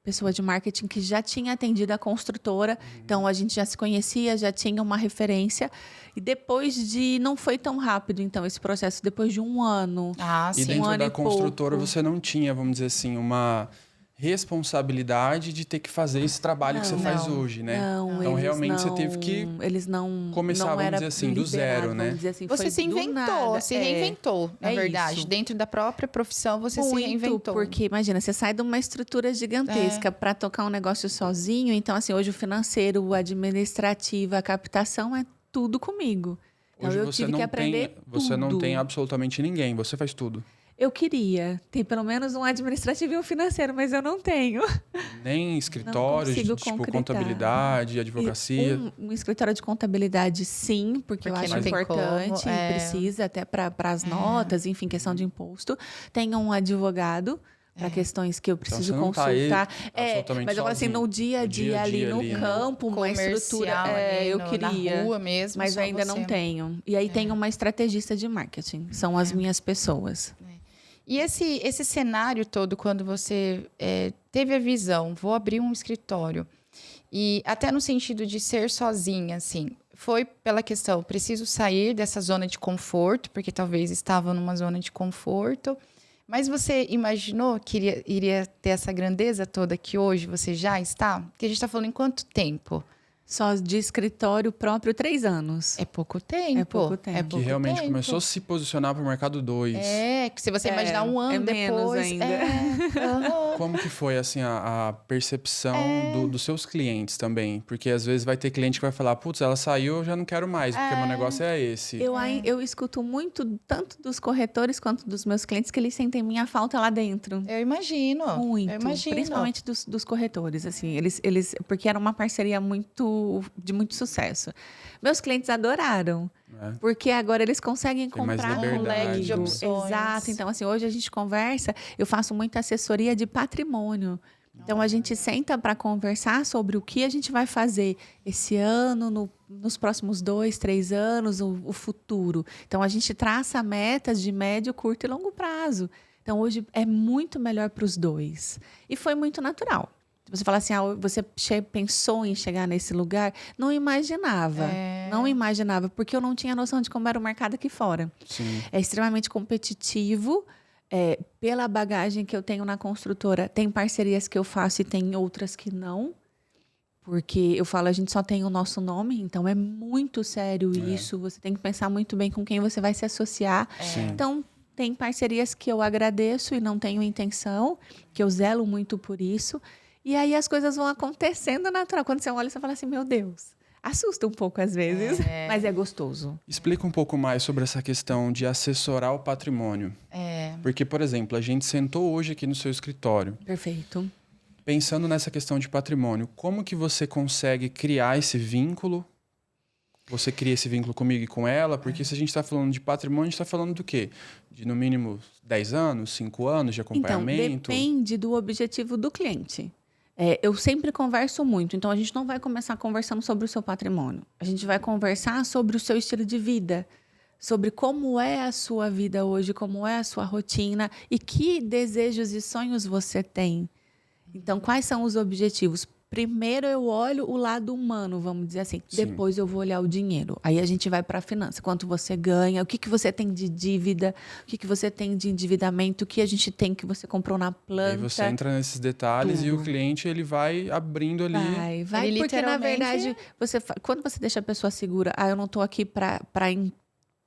pessoa de marketing que já tinha atendido a construtora. Então, a gente já se conhecia, já tinha uma referência. E depois não foi tão rápido, então, esse processo. Depois de um ano. Ah, E sim. dentro ano da e construtora pouco. você não tinha, vamos dizer assim, uma responsabilidade de ter que fazer esse trabalho que você faz Não. hoje, né? Não, Então eles realmente você não- teve que eles não começar, não vamos era dizer assim, do zero, liberado, né? vamos dizer assim, Você foi se do inventou, nada. se reinventou, na é verdade. isso. Dentro da própria profissão, você se Muito, reinventou. porque imagina, você sai de uma estrutura gigantesca para tocar um negócio sozinho. Então, assim, hoje o financeiro, o administrativo, a captação é tudo comigo. Então, Hoje eu você tive que aprender você não tudo. tem absolutamente ninguém, você faz tudo. Eu queria ter pelo menos um administrativo e um financeiro, mas eu não tenho. Nem escritórios, consigo tipo concretar. contabilidade, advocacia. Um escritório de contabilidade, sim, porque eu Porque acho não tem importante, como, precisa até para as notas, enfim, questão de imposto. Tem um advogado para questões que eu preciso você não tá aí consultar. absolutamente Mas eu falo assim, sozinho. no dia a dia ali no né? campo, uma Comercial estrutura, ali eu na queria. rua mesmo, Mas só ainda você. não tenho. E aí tem uma estrategista de marketing, são as minhas pessoas. E esse cenário todo, quando você teve a visão, vou abrir um escritório, e até no sentido de ser sozinha, assim, foi pela questão, preciso sair dessa zona de conforto, porque talvez estava numa zona de conforto, mas você imaginou que iria ter essa grandeza toda que hoje você já está? Porque a gente está falando em quanto tempo? Só de escritório próprio, 3 anos. É pouco tempo. É pouco tempo. É Que pouco realmente tempo. começou a se posicionar para o mercado 2. Que se você imaginar um ano menos depois... ainda. aham. Como que foi, assim, a percepção dos seus clientes também? Porque às vezes vai ter cliente que vai falar, putz, ela saiu, eu já não quero mais, porque meu negócio é esse. Eu escuto muito, tanto dos corretores quanto dos meus clientes, que eles sentem minha falta lá dentro. Eu imagino. Muito. Eu imagino. Principalmente dos corretores, assim. Eles, porque era uma parceria de muito sucesso. Meus clientes adoraram. Porque agora eles conseguem Tem mais comprar liberdade. comigo. Um leque de opções. Exato. Então, assim, hoje a gente conversa, eu faço muita assessoria de patrimônio. Então, a gente senta para conversar sobre o que a gente vai fazer esse ano, nos próximos 2, 3 anos, o futuro. Então, a gente traça metas de médio, curto e longo prazo. Então, hoje é muito melhor para os dois. E foi muito natural. Você fala assim, você pensou em chegar nesse lugar? Não imaginava. Não imaginava, porque eu não tinha noção de como era o mercado aqui fora. Sim. É extremamente competitivo. Pela bagagem que eu tenho na construtora, tem parcerias que eu faço e tem outras que não. Porque eu falo, a gente só tem o nosso nome, então é muito sério isso. Você tem que pensar muito bem com quem você vai se associar. Então, tem parcerias que eu agradeço e não tenho intenção, que eu zelo muito por isso. E aí as coisas vão acontecendo natural. Quando você olha, você fala assim, meu Deus. Assusta um pouco às vezes, mas é gostoso. Explica um pouco mais sobre essa questão de assessorar o patrimônio. Porque, por exemplo, a gente sentou hoje aqui no seu escritório. Perfeito. Pensando nessa questão de patrimônio, como que você consegue criar esse vínculo? Você cria esse vínculo comigo e com ela? Porque se a gente está falando de patrimônio, a gente está falando do quê? De, no mínimo, 10 anos, 5 anos de acompanhamento? Então, depende do objetivo do cliente. Eu sempre converso muito, então a gente não vai começar conversando sobre o seu patrimônio. A gente vai conversar sobre o seu estilo de vida, sobre como é a sua vida hoje, como é a sua rotina e que desejos e sonhos você tem. Então, quais são os objetivos? Primeiro eu olho o lado humano, vamos dizer assim. Sim. Depois eu vou olhar o dinheiro. Aí a gente vai para a finança. Quanto você ganha, o que você tem de dívida, o que você tem de endividamento, o que a gente tem que você comprou na planta. Aí você entra nesses detalhes e o cliente ele vai abrindo ali. Vai Ele porque na literalmente- verdade, quando você deixa a pessoa segura, eu não estou aqui para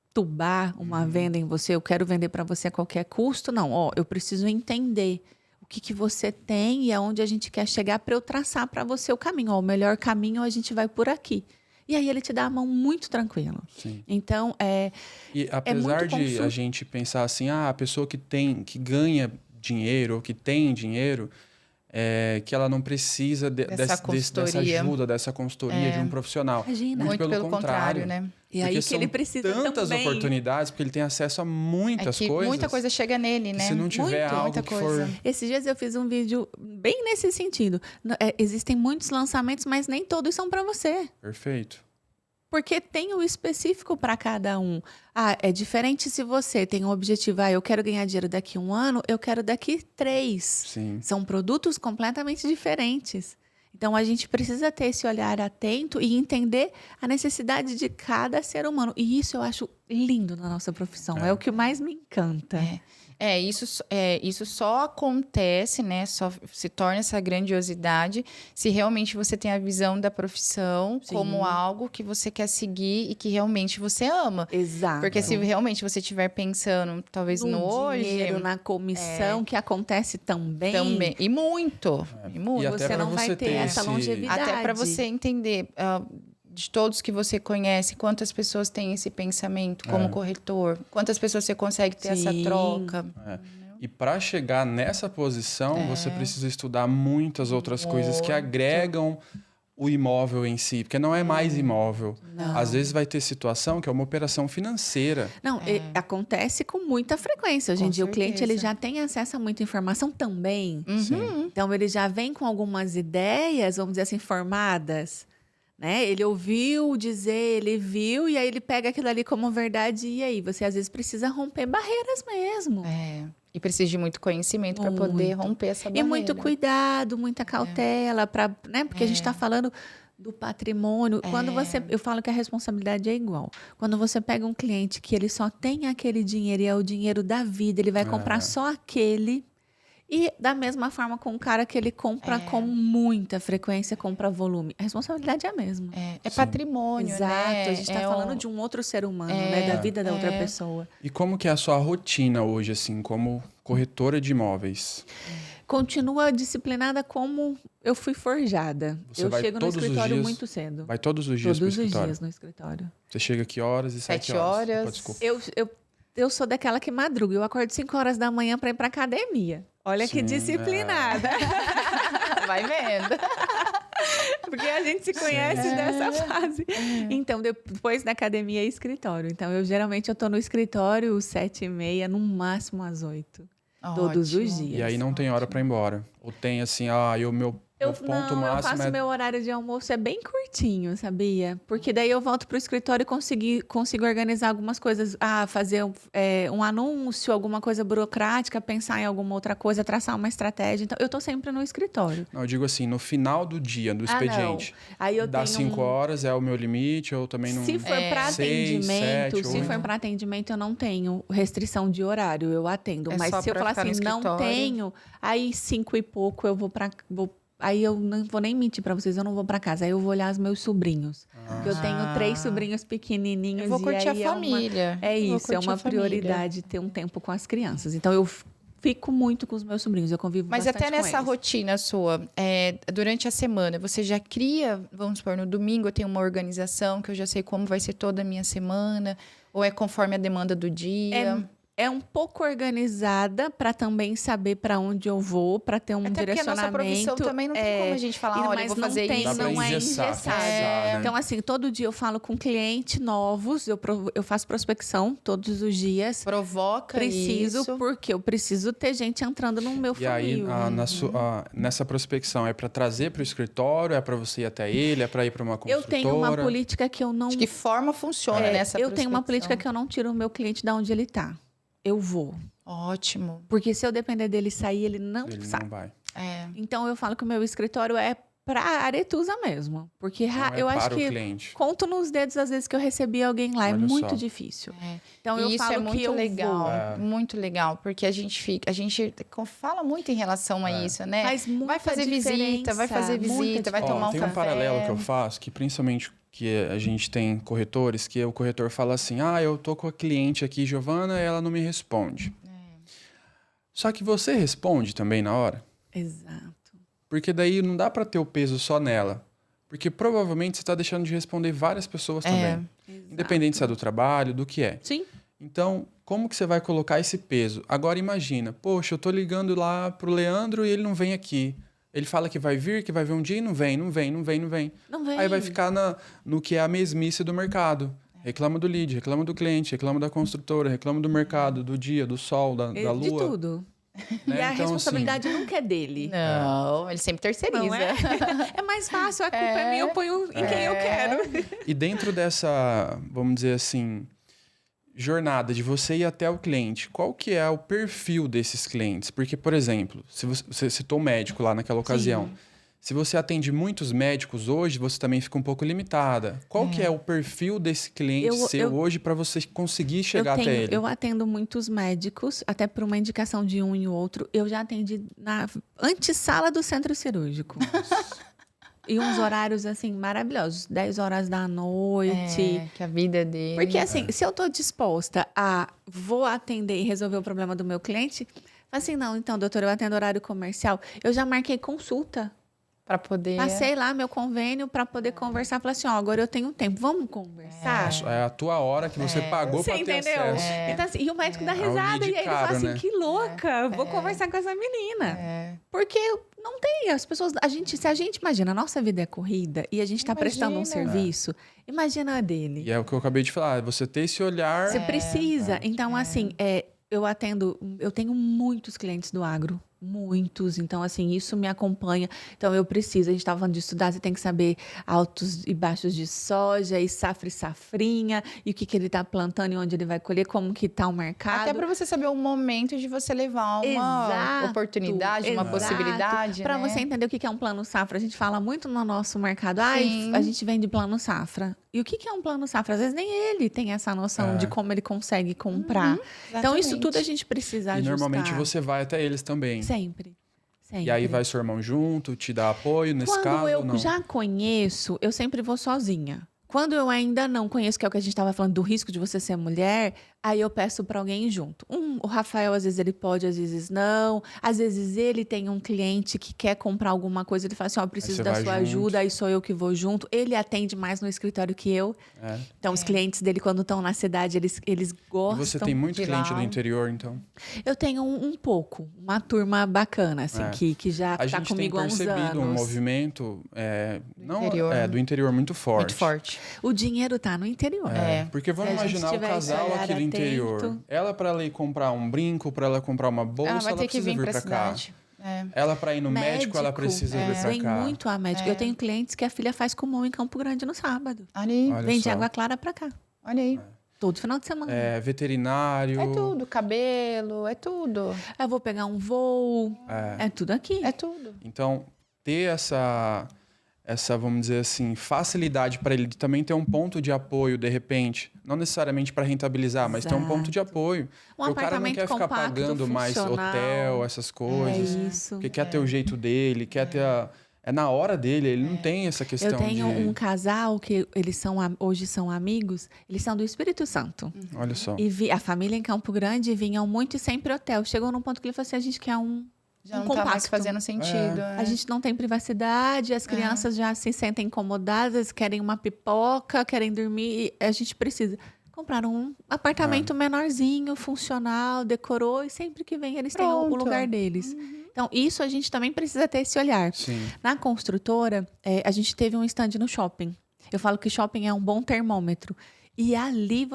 entubar uma venda em você, eu quero vender para você a qualquer custo. Não, eu preciso entender o que você tem e aonde a gente quer chegar para eu traçar para você o caminho. O melhor caminho a gente vai por aqui. E aí ele te dá a mão muito tranquilo. Sim. Então, E apesar muito de a consulta. gente pensar assim, a pessoa que ganha dinheiro ou que tem dinheiro, que ela não precisa Dessa dessa consultoria. ajuda, dessa consultoria de um profissional. Imagina. Muito pelo contrário, né? E aí Porque que ele são precisa tantas também. oportunidades, porque ele tem acesso a muitas que coisas. muita coisa chega nele, que né? se não tiver Muito, algo muita que coisa. for... Esses dias eu fiz um vídeo bem nesse sentido. Existem muitos lançamentos, mas nem todos são para você. Perfeito. Porque tem o específico para cada um. É diferente se você tem um objetivo, eu quero ganhar dinheiro daqui a 1 ano, eu quero daqui 3. Sim. São produtos completamente diferentes. Então, a gente precisa ter esse olhar atento e entender a necessidade de cada ser humano. E isso eu acho lindo na nossa profissão. É o que mais me encanta. Isso só acontece, né? Só se torna essa grandiosidade se realmente você tem a visão da profissão Sim. como algo que você quer seguir e que realmente você ama. Exato. Porque se realmente você estiver pensando, talvez no dinheiro, hoje, na comissão, que acontece também. também. E muito. E muito. E até Você pra não vai você ter ter essa esse- longevidade. Até para você entender de todos que você conhece, quantas pessoas têm esse pensamento como corretor, quantas pessoas você consegue ter essa Sim. troca. E para chegar nessa posição, você precisa estudar muitas outras coisas que agregam o imóvel em si, porque não é mais imóvel. Não. Às vezes vai ter situação que é uma operação financeira. Não, acontece com muita frequência. Hoje em Com dia, o cliente ele certeza. já tem acesso a muita informação também. Sim. Então, ele já vem com algumas ideias, vamos dizer assim, formadas. Né? Ele ouviu dizer, ele viu, e aí ele pega aquilo ali como verdade. E aí, você às vezes precisa romper barreiras mesmo. E precisa de muito conhecimento para poder Muito. romper essa E barreira. muito cuidado, muita cautela, né? Porque a gente está falando do patrimônio. Quando eu falo que a responsabilidade é igual. Quando você pega um cliente que ele só tem aquele dinheiro e é o dinheiro da vida, ele vai comprar só aquele. E da mesma forma com o cara que ele compra com muita frequência, compra volume. A responsabilidade é a mesma. É patrimônio, Exato. né? A gente está falando de um outro ser humano, né? Da vida da outra pessoa. E como que é a sua rotina hoje, assim, como corretora de imóveis? Continua disciplinada como eu fui forjada. Você eu vai chego no todos os escritório dias? muito cedo. Vai todos os dias Todos pro os escritório? dias no escritório. Você chega que horas e 7 horas? horas. Opa, desculpa. Eu sou daquela que madruga. Eu acordo 5 horas da manhã para ir para academia. Olha que Sim, disciplinada. Vai vendo. Porque a gente se conhece dessa fase. Então, depois da academia é escritório. Então, geralmente eu tô no escritório 7h30, no máximo às 8h. Todos os Ótimo. dias. E aí não tem hora para ir embora. Ou tem assim, o meu O ponto eu máximo faço meu horário de almoço, é bem curtinho, sabia? Porque daí eu volto pro escritório e consigo organizar algumas coisas. Fazer um anúncio, alguma coisa burocrática, pensar em alguma outra coisa, traçar uma estratégia. Então, eu tô sempre no escritório. Não, eu digo assim, no final do dia, do expediente. Não. Aí eu das tenho 5 horas é o meu limite, ou também não... Se for para 6, atendimento, 7, se 8. for para atendimento, eu não tenho restrição de horário, eu atendo. É Mas só se eu pra falar ficar no assim, não escritório. tenho, aí 5 e pouco eu aí eu não vou nem mentir para vocês, eu não vou para casa. Aí eu vou olhar os meus sobrinhos. Porque eu tenho 3 sobrinhos pequenininhos. Eu vou curtir e a aí família. É Eu vou isso, é curtir uma a família. prioridade ter um tempo com as crianças. Então eu fico muito com os meus sobrinhos, eu convivo Mas bastante até com nessa eles. rotina sua, durante a semana, você já cria, vamos supor, no domingo eu tenho uma organização que eu já sei como vai ser toda a minha semana, ou é conforme a demanda do dia? É um pouco organizada para também saber para onde eu vou, para ter um Até porque a direcionamento. nossa profissão também não tem como a gente falar, olha, eu vou fazer tem, isso. Dá pra não é engessar, engessado. né? Então, assim, todo dia eu falo com clientes novos, eu faço prospecção todos os dias. Provoca Preciso, isso. porque eu preciso ter gente entrando no meu E aí, funil. nessa prospecção, é para trazer para o escritório, é para você ir até ele, é para ir para uma Eu construtora? tenho uma política que eu não... De que forma funciona nessa eu tenho uma política prospecção? que eu não tiro o meu cliente de onde ele está. Eu vou. Ótimo. Porque se eu depender dele sair, ele não Ele sai. não vai. Então eu falo que o meu escritório é para Aretusa mesmo. Porque Não é eu acho para o que cliente. conto nos dedos às vezes que eu recebi alguém lá. É Olha muito só. difícil. É. Então E eu isso falo é que muito eu legal, vou. muito legal, porque a gente fala muito em relação a isso, né? Faz muita Vai fazer visita, vai fazer diferença, visita, vai Ó, tomar um tem café. um paralelo que eu faço, que principalmente que a gente tem corretores, que o corretor fala assim, eu tô com a cliente aqui, Giovana, e ela não me responde. Só que você responde também na hora, Exato. porque daí não dá para ter o peso só nela. Porque provavelmente você está deixando de responder várias pessoas também. Independente se é do trabalho, do que é. Sim. Então, como que você vai colocar esse peso? Agora imagina, poxa, eu tô ligando lá pro Leandro e ele não vem aqui. Ele fala que vai vir um dia e não vem. Não vem. Aí vai ficar no que é a mesmice do mercado. Reclama do lead, reclama do cliente, reclama da construtora, reclama do mercado, do dia, do sol, da lua. De tudo. Né? E a Então, responsabilidade nunca é dele. Não, ele sempre terceiriza. Não é? É mais fácil, a culpa é minha, eu ponho em quem eu quero. E dentro dessa, vamos dizer assim, jornada de você ir até o cliente, qual que é o perfil desses clientes? Porque, por exemplo, se você citou o médico lá naquela ocasião, se você atende muitos médicos hoje, você também fica um pouco limitada. Qual que é o perfil desse cliente seu hoje para você conseguir chegar até ele? Eu atendo muitos médicos, até por uma indicação de um e outro. Eu já atendi na antessala do centro cirúrgico. E uns horários, assim, maravilhosos. 10 horas da noite. Que a vida dele. Porque, assim, se eu tô disposta vou atender e resolver o problema do meu cliente, assim, não, então, doutor, eu atendo horário comercial. Eu já marquei consulta. Para poder... Passei lá meu convênio para poder conversar. Falei assim, agora eu tenho tempo, vamos conversar? É a tua hora que você pagou para ter entendeu? acesso. Então, assim, e o médico dá É um risada. lead E aí ele caro, fala assim, né? que louca, vou conversar com essa menina. Porque não tem, as pessoas... Se a gente imagina, a nossa vida é corrida e a gente está prestando um serviço, imagina a dele. E é o que eu acabei de falar, você ter esse olhar... Você precisa. Então, assim, eu tenho muitos clientes do agro. Muitos, então assim, isso me acompanha. Então eu preciso, a gente estava falando de estudar, você tem que saber altos e baixos de soja, e safra e safrinha, e o que ele está plantando e onde ele vai colher, como que está o mercado. Até para você saber o momento de você levar uma oportunidade, uma possibilidade, para né? você entender o que é um plano safra. A gente fala muito no nosso mercado, a gente vende plano safra. E o que é um plano safra? Às vezes nem ele tem essa noção de como ele consegue comprar. Então isso tudo a gente precisa ajustar. E normalmente você vai até eles também. Sempre. E aí vai seu irmão junto, te dá apoio nesse caso? Quando eu não? já conheço, eu sempre vou sozinha. Quando eu ainda não conheço, que é o que a gente estava falando do risco de você ser mulher, aí eu peço para alguém ir junto. O Rafael, às vezes, ele pode, às vezes não. Às vezes, ele tem um cliente que quer comprar alguma coisa, ele fala assim, eu preciso da sua ajuda, aí sou eu que vou junto. Ele atende mais no escritório que eu. Então, os clientes dele, quando estão na cidade, eles gostam. E você tem muito cliente do interior, então? Eu tenho um pouco, uma turma bacana, assim, que já está comigo há uns anos. A gente tem percebido um movimento do interior muito forte. Muito forte. O dinheiro tá no interior. Porque vamos imaginar o casal aqui do interior. Ela, para ela ir comprar um brinco, para ela comprar uma bolsa, ela vai ter que precisa vir pra cá. cidade. Ela, para ir no médico, ela precisa vir para vem cá. muito a médico. Eu tenho clientes que a filha faz comum em Campo Grande no sábado. Olha aí, Olha Vem de só. Água Clara pra cá. olha aí. Todo final de semana. Veterinário. É tudo, cabelo, é tudo. Eu vou pegar um voo. É tudo aqui. É tudo. Então, ter essa, vamos dizer assim, facilidade para ele de também ter um ponto de apoio, de repente, não necessariamente para rentabilizar, mas ter um ponto de apoio. Um Porque o cara não apartamento quer ficar compacto, pagando mais funcional. hotel, essas coisas. É isso. Porque quer ter o jeito dele, quer ter É na hora dele, ele não tem essa questão Eu tenho de... um casal que eles são hoje são amigos, eles são do Espírito Santo. Olha só. E a família em Campo Grande vinham muito e sempre hotel. Chegou num ponto que ele falou assim, a gente quer Já não compacto. tá mais fazendo sentido. A gente não tem privacidade, as crianças já se sentem incomodadas, querem uma pipoca, querem dormir. A gente precisa. Compraram um apartamento menorzinho, funcional, decorou, e sempre que vem eles têm o Pronto. lugar deles. Então, isso a gente também precisa ter esse olhar. Sim. Na construtora, a gente teve um stand no shopping. Eu falo que shopping é um bom termômetro. E ali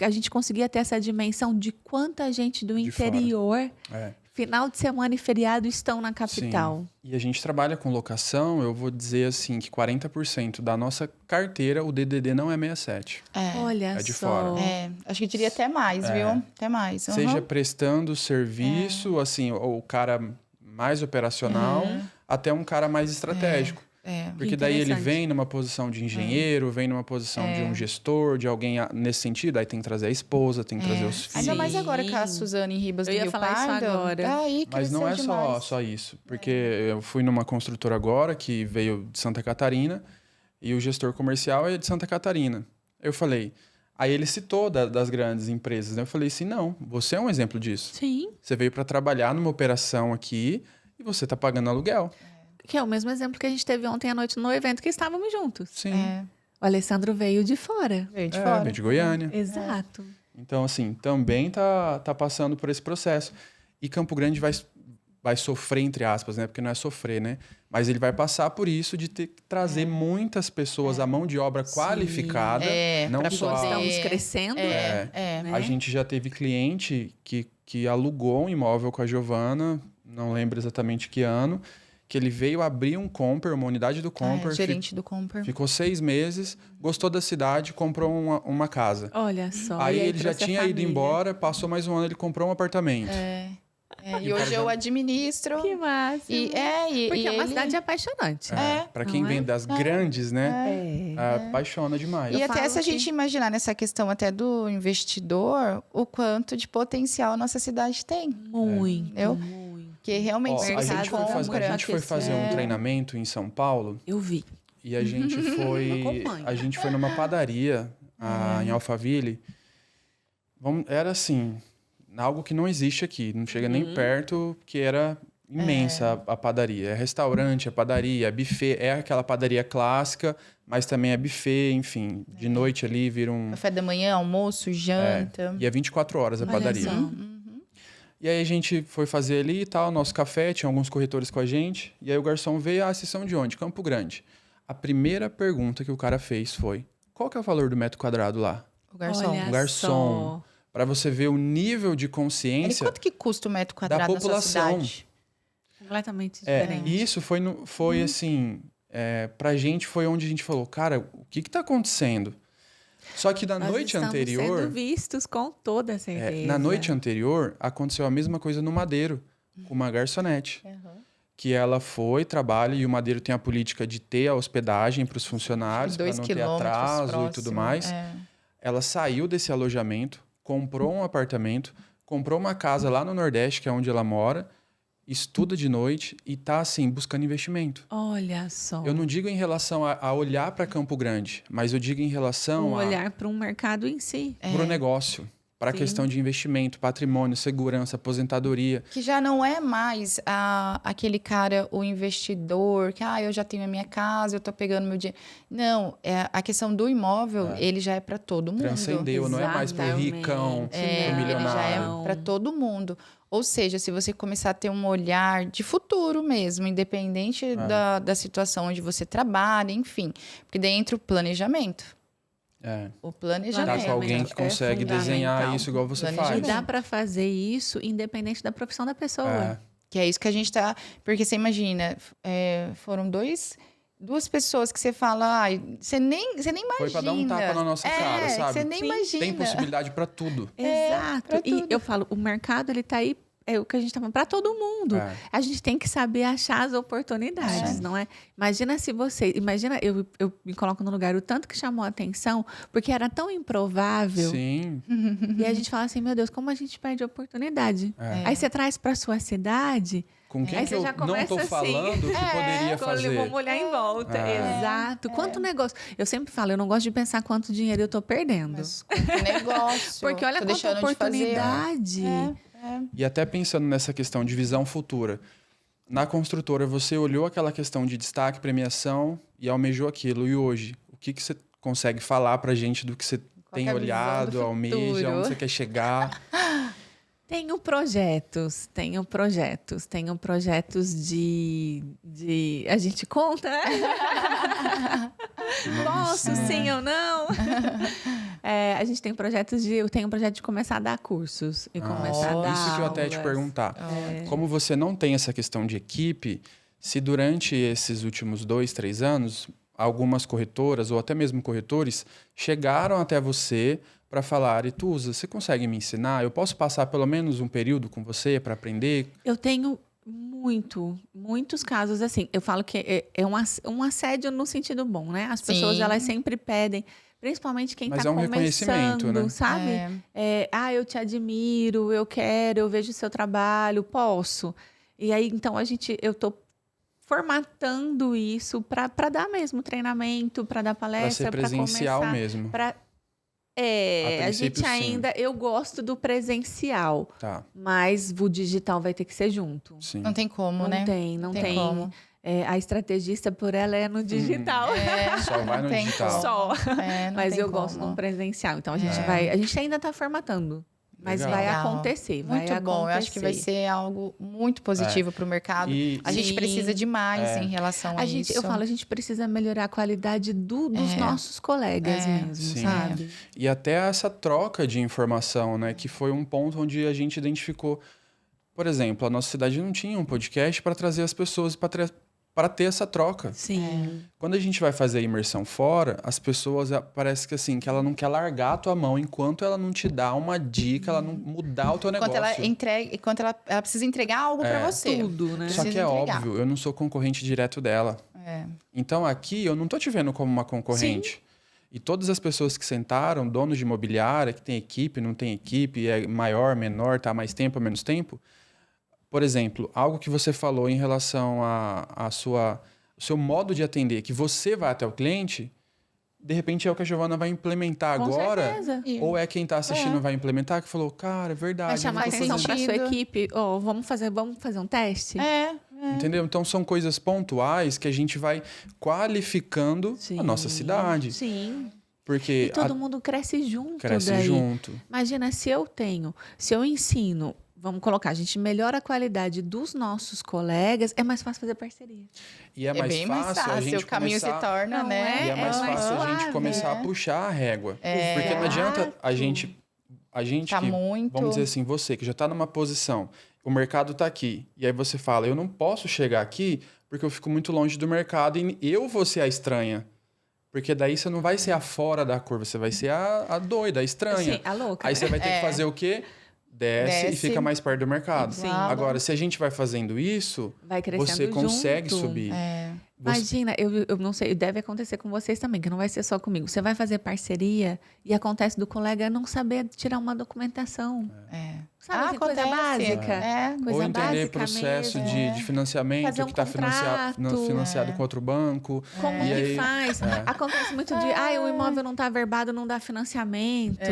a gente conseguia ter essa dimensão de quanta gente do interior, final de semana e feriado, estão na capital. Sim. E a gente trabalha com locação, eu vou dizer assim, que 40% da nossa carteira, o DDD não é 67. Olha É de só. fora. Acho que diria até mais, viu? Até mais. Uhum. Seja prestando serviço, assim, o cara mais operacional, até um cara mais estratégico. Porque daí ele Interessante. vem numa posição de engenheiro, vem numa posição de um gestor, de alguém nesse sentido. Aí tem que trazer a esposa, tem que trazer os filhos. Ainda mais Sim. agora com a Suzane Ribas do Eu ia Rio falar isso Pardo. agora. Aí Mas não é cresceu demais. só isso. Porque eu fui numa construtora agora que veio de Santa Catarina e o gestor comercial é de Santa Catarina. Eu falei... Aí ele citou das grandes empresas, né? Eu falei assim, não, você é um exemplo disso. Sim. Você veio para trabalhar numa operação aqui e você tá pagando aluguel. Que é o mesmo exemplo que a gente teve ontem à noite no evento que estávamos juntos. Sim. O Alessandro veio de fora. Veio de fora. Veio de Goiânia. Exato. Então, assim, também tá passando por esse processo. E Campo Grande vai sofrer, entre aspas, né? Porque não é sofrer, né? Mas ele vai passar por isso de ter que trazer muitas pessoas, a mão de obra qualificada. Não pra só... poder- Estamos crescendo. né? A gente já teve cliente que alugou um imóvel com a Giovana, não lembro exatamente que ano, que ele veio abrir um Comper, uma unidade do Comper. Gerente do Comper. Ficou 6 meses, gostou da cidade, comprou uma casa. Olha só. Aí e ele já trouxe a tinha ido família. embora, passou mais um ano, ele comprou um apartamento. E hoje eu administro. Que massa. Porque Porque é uma cidade apaixonante. Para quem não vem é? das grandes, né? Apaixona demais. E até falo se a que- gente imaginar nessa questão até do investidor, o quanto de potencial a nossa cidade tem. Muito, Eu- muito. Porque realmente Ó, se a você gente foi compra... fazer um treinamento em São Paulo Eu vi. e a gente foi Acompanho. numa padaria em Alphaville. Era assim, algo que não existe aqui, não chega nem perto, que era imensa a padaria. É restaurante, é padaria, é buffet, é aquela padaria clássica, mas também é buffet, enfim. De noite ali vira um... Café da manhã, almoço, janta. E é 24 horas a padaria. só. E aí a gente foi fazer ali e tal, nosso café, tinha alguns corretores com a gente. E aí o garçom veio, vocês são de onde? Campo Grande. A primeira pergunta que o cara fez foi, qual que é o valor do metro quadrado lá? O garçom. Olha O garçom. Para você ver o nível de Ele, consciência. quanto que custa o metro quadrado na sua população. cidade? Completamente É, diferente. e isso foi assim, pra gente foi onde a gente falou, cara, o que tá acontecendo? Só que na Nós noite estamos anterior, sendo vistos com toda certeza. na noite anterior, aconteceu a mesma coisa no Madeiro, com uma garçonete. Que ela foi, trabalha, e o Madeiro tem a política de ter a hospedagem para os funcionários, para 2 não ter quilômetros atraso próximo, e tudo mais. é. Ela saiu desse alojamento, comprou um apartamento, comprou uma casa lá no Nordeste, que é onde ela mora, estuda de noite e tá, assim, buscando investimento. Olha só. Eu não digo em relação a olhar para Campo Grande, mas eu digo em relação Um olhar para um mercado em si. para o negócio, para a Sim. questão de investimento, patrimônio, segurança, aposentadoria. Que já não é mais aquele cara, o investidor, que eu já tenho a minha casa, eu tô pegando meu dinheiro. Não, a questão do imóvel, ele já é para todo mundo. Transcendeu, não é mais pro Exatamente. ricão, pro É, Ele já é milionário. para todo mundo. Ou seja, se você começar a ter um olhar de futuro mesmo, independente da situação onde você trabalha, enfim. Porque daí entra o planejamento. O Tá planejamento. com alguém que é consegue desenhar fundamental. isso igual você Planejamento. E faz. dá para fazer isso independente da profissão da pessoa. Que é isso que a gente tá... Porque você imagina, foram duas pessoas que você fala, você nem imagina. Foi pra dar um tapa na nossa cara, sabe? Você nem imagina. Tem possibilidade pra tudo. Exato. pra E tudo. eu falo, o mercado, ele tá aí, é o que a gente tá falando, para todo mundo. É. A gente tem que saber achar as oportunidades, não é? Imagina se você... Imagina, eu me coloco no lugar, o tanto que chamou a atenção, porque era tão improvável. Sim. E a gente fala assim, meu Deus, como a gente perde a oportunidade. Aí você traz para sua cidade... Com quem Aí que você eu já não começa tô assim. falando que poderia fazer? Vamos olhar em volta. Exato. Quanto negócio. Eu sempre falo, eu não gosto de pensar quanto dinheiro eu tô perdendo. Mas quanto negócio. Porque olha tô quanta deixando de fazer. oportunidade. E até pensando nessa questão de visão futura. Na construtora, você olhou aquela questão de destaque, premiação e almejou aquilo. E hoje, o que você consegue falar pra gente do que você tem é a visão olhado, do almeja, futuro? onde você quer chegar? Tenho projetos de... A gente conta, né? Posso, sim ou não? A gente tem eu tenho um projeto de começar a dar cursos e começar a dar Isso que eu até ia te aulas. perguntar. Como você não tem essa questão de equipe, se durante esses últimos 2, 3 anos, algumas corretoras ou até mesmo corretores chegaram até você para falar, Ituza, você consegue me ensinar? Eu posso passar pelo menos um período com você para aprender? Eu tenho muitos casos assim. Eu falo que é um assédio no sentido bom, né? As pessoas, Sim. elas sempre pedem, principalmente quem Mas está é um reconhecimento, né? sabe? Eu te admiro, eu vejo o seu trabalho, posso. E aí, então, eu tô formatando isso para dar mesmo treinamento, para dar Para palestra, ser para presencial começar. mesmo. A gente princípio, sim. ainda... Eu gosto do presencial, Tá, mas o digital vai ter que ser junto. sim. Não tem como, Não né? tem, não tem. como. A estrategista, por ela, é no digital. Só vai no tem digital. como. Só. Não Mas tem eu gosto como. do presencial. Então, a gente ainda está formatando. Mas Legal. vai Legal. acontecer, Muito bom. Eu acho que vai ser algo muito positivo para o mercado. A gente Sim. precisa demais em relação a isso. Eu falo, a gente precisa melhorar a qualidade dos nossos colegas mesmo, Sim. sabe? E até essa troca de informação, né? Que foi um ponto onde a gente identificou. Por exemplo, a nossa cidade não tinha um podcast para trazer as pessoas para ter essa troca. Sim. Quando a gente vai fazer a imersão fora, as pessoas parece que assim, que ela não quer largar a tua mão enquanto ela não te dá uma dica, ela não mudar o teu negócio. Enquanto ela precisa entregar algo para você. Tudo, né? Só que Precisa é entregar. óbvio, eu não sou concorrente direto dela. Então aqui eu não tô te vendo como uma concorrente. E todas as pessoas que sentaram, donos de imobiliária, que tem equipe, não tem equipe, é maior, menor, tá mais tempo, menos tempo. Por exemplo, algo que você falou em relação o seu modo de atender, que você vai até o cliente, de repente é o que a Giovana vai implementar Com agora. certeza. Ou é quem está assistindo vai implementar, que falou, cara, é verdade. Vai chamar eu tô atenção fazendo para sentido. sua equipe. Vamos fazer um teste? Entendeu? Então são coisas pontuais que a gente vai qualificando a nossa cidade. Sim. Porque E todo mundo cresce junto cresce daí. junto. Imagina, se eu ensino, vamos colocar, a gente melhora a qualidade dos nossos colegas, é mais fácil fazer parceria. E é mais bem fácil, mais fácil. a gente O caminho começar... se torna, Não né? E é mais fácil a gente suave, começar a puxar a régua. Porque não adianta a gente Tá que, muito... vamos dizer assim, você que já está numa posição, o mercado está aqui, e aí você fala, eu não posso chegar aqui porque eu fico muito longe do mercado e eu vou ser a estranha. Porque daí você não vai ser a fora da curva, você vai ser a doida, a estranha. Sim, a louca. Aí você vai ter que fazer o quê? Desce e Desce. fica mais perto do mercado. Sim. Agora, se a gente vai fazendo isso, Vai crescendo você consegue junto. subir. Imagina, eu não sei, deve acontecer com vocês também, que não vai ser só comigo. Você vai fazer parceria e acontece do colega não saber tirar uma documentação. Sabe, assim, coisa básica. Coisa Ou entender básica processo mesmo. de financiamento Fazer um que está contrato. financiado com outro banco. Como E que aí, faz? Acontece muito de, o imóvel não está averbado, não dá financiamento.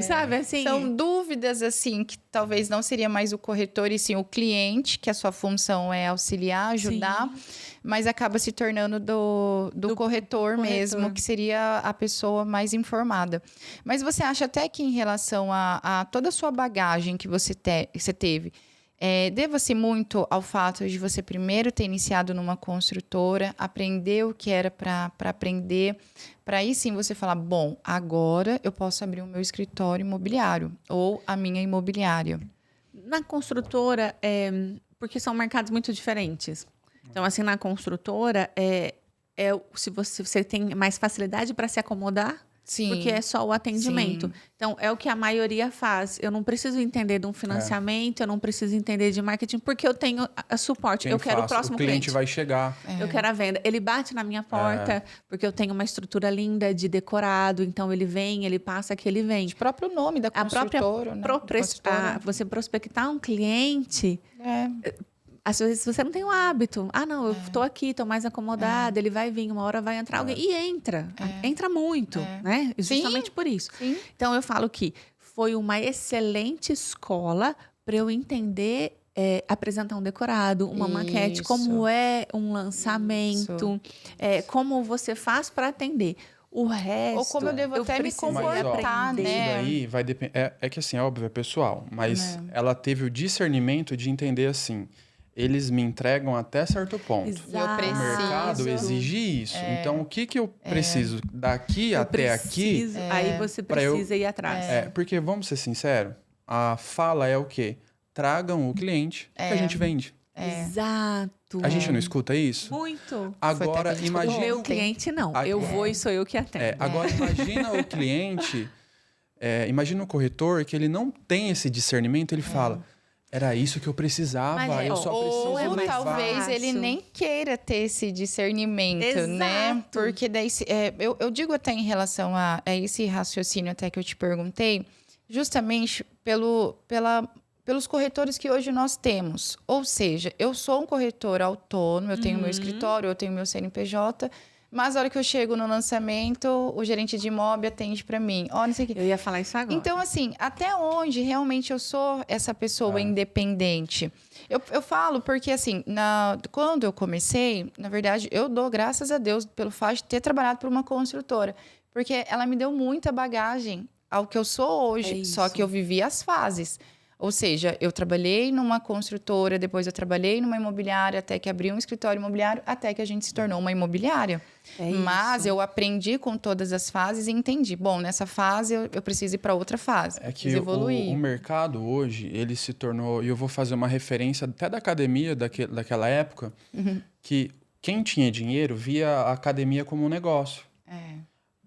Sabe, assim? São dúvidas, assim, que talvez não seria mais o corretor e sim o cliente, que a sua função é auxiliar, ajudar, mas acaba se tornando do corretor mesmo, que seria a pessoa mais informada. Mas você acha até que em relação a toda a sua bagagem que você teve, deva-se muito ao fato de você primeiro ter iniciado numa construtora, aprender o que era para aprender, para aí sim você falar, bom, agora eu posso abrir o meu escritório imobiliário ou a minha imobiliária. Na construtora, porque são mercados muito diferentes. Então, assim, na construtora, se você tem mais facilidade para se acomodar, Sim. porque é só o atendimento. Sim. Então, é o que a maioria faz. Eu não preciso entender de um financiamento, eu não preciso entender de marketing, porque eu tenho a suporte. Quem Eu quero o faz? próximo O cliente vai chegar. Eu quero a venda. Ele bate na minha porta, porque eu tenho uma estrutura linda de decorado. Então, ele vem, ele passa que ele vem. O próprio nome da A própria construtora, né? Construtora. você prospectar um cliente... Às vezes você não tem o hábito. Ah, não, eu estou aqui, estou mais acomodada, ele vai vir, uma hora vai entrar alguém. E entra. Entra muito, né? Justamente por isso. Sim. Então, eu falo que foi uma excelente escola para eu entender apresentar um decorado, uma maquete, como é um lançamento, como você faz para atender. O resto... Ou como eu devo até me comportar, Isso né? daí vai depender... É que assim, é óbvio, é pessoal. Mas ela teve o discernimento de entender assim... Eles me entregam até certo ponto. Exato. Eu O mercado preciso. exige isso. Então, o que eu preciso daqui até aqui... Aí você precisa ir atrás. Porque, vamos ser sinceros, a fala é o quê? Tragam o cliente que a gente vende. Exato. A gente não escuta isso? Muito. Agora, Foi até imagina... O meu cliente não. Eu vou e sou eu que atendo. Agora, imagina o cliente... imagina o corretor que ele não tem esse discernimento, ele fala... Era isso que eu precisava, Mas eu só preciso Ou mais talvez fácil. ele nem queira ter esse discernimento, Exato. né? Porque daí, eu digo até em relação a esse raciocínio até que eu te perguntei, justamente pelos corretores que hoje nós temos. Ou seja, eu sou um corretor autônomo, eu tenho meu escritório, eu tenho meu CNPJ, mas a hora que eu chego no lançamento, o gerente de imóvel atende para mim. Ó, não sei o quê. Eu ia falar isso agora. Então, assim, até onde realmente eu sou essa pessoa independente? Eu falo porque, assim, quando eu comecei, na verdade, eu dou graças a Deus pelo fato de ter trabalhado por uma construtora. Porque ela me deu muita bagagem ao que eu sou hoje. Só que eu vivi as fases. Ou seja, eu trabalhei numa construtora, depois eu trabalhei numa imobiliária, até que abri um escritório imobiliário, até que a gente se tornou uma imobiliária. Mas eu aprendi com todas as fases e entendi. Bom, nessa fase eu preciso ir para outra fase. É que preciso evoluir. o mercado hoje, ele se tornou... E eu vou fazer uma referência até da academia daquela época, que quem tinha dinheiro via a academia como um negócio.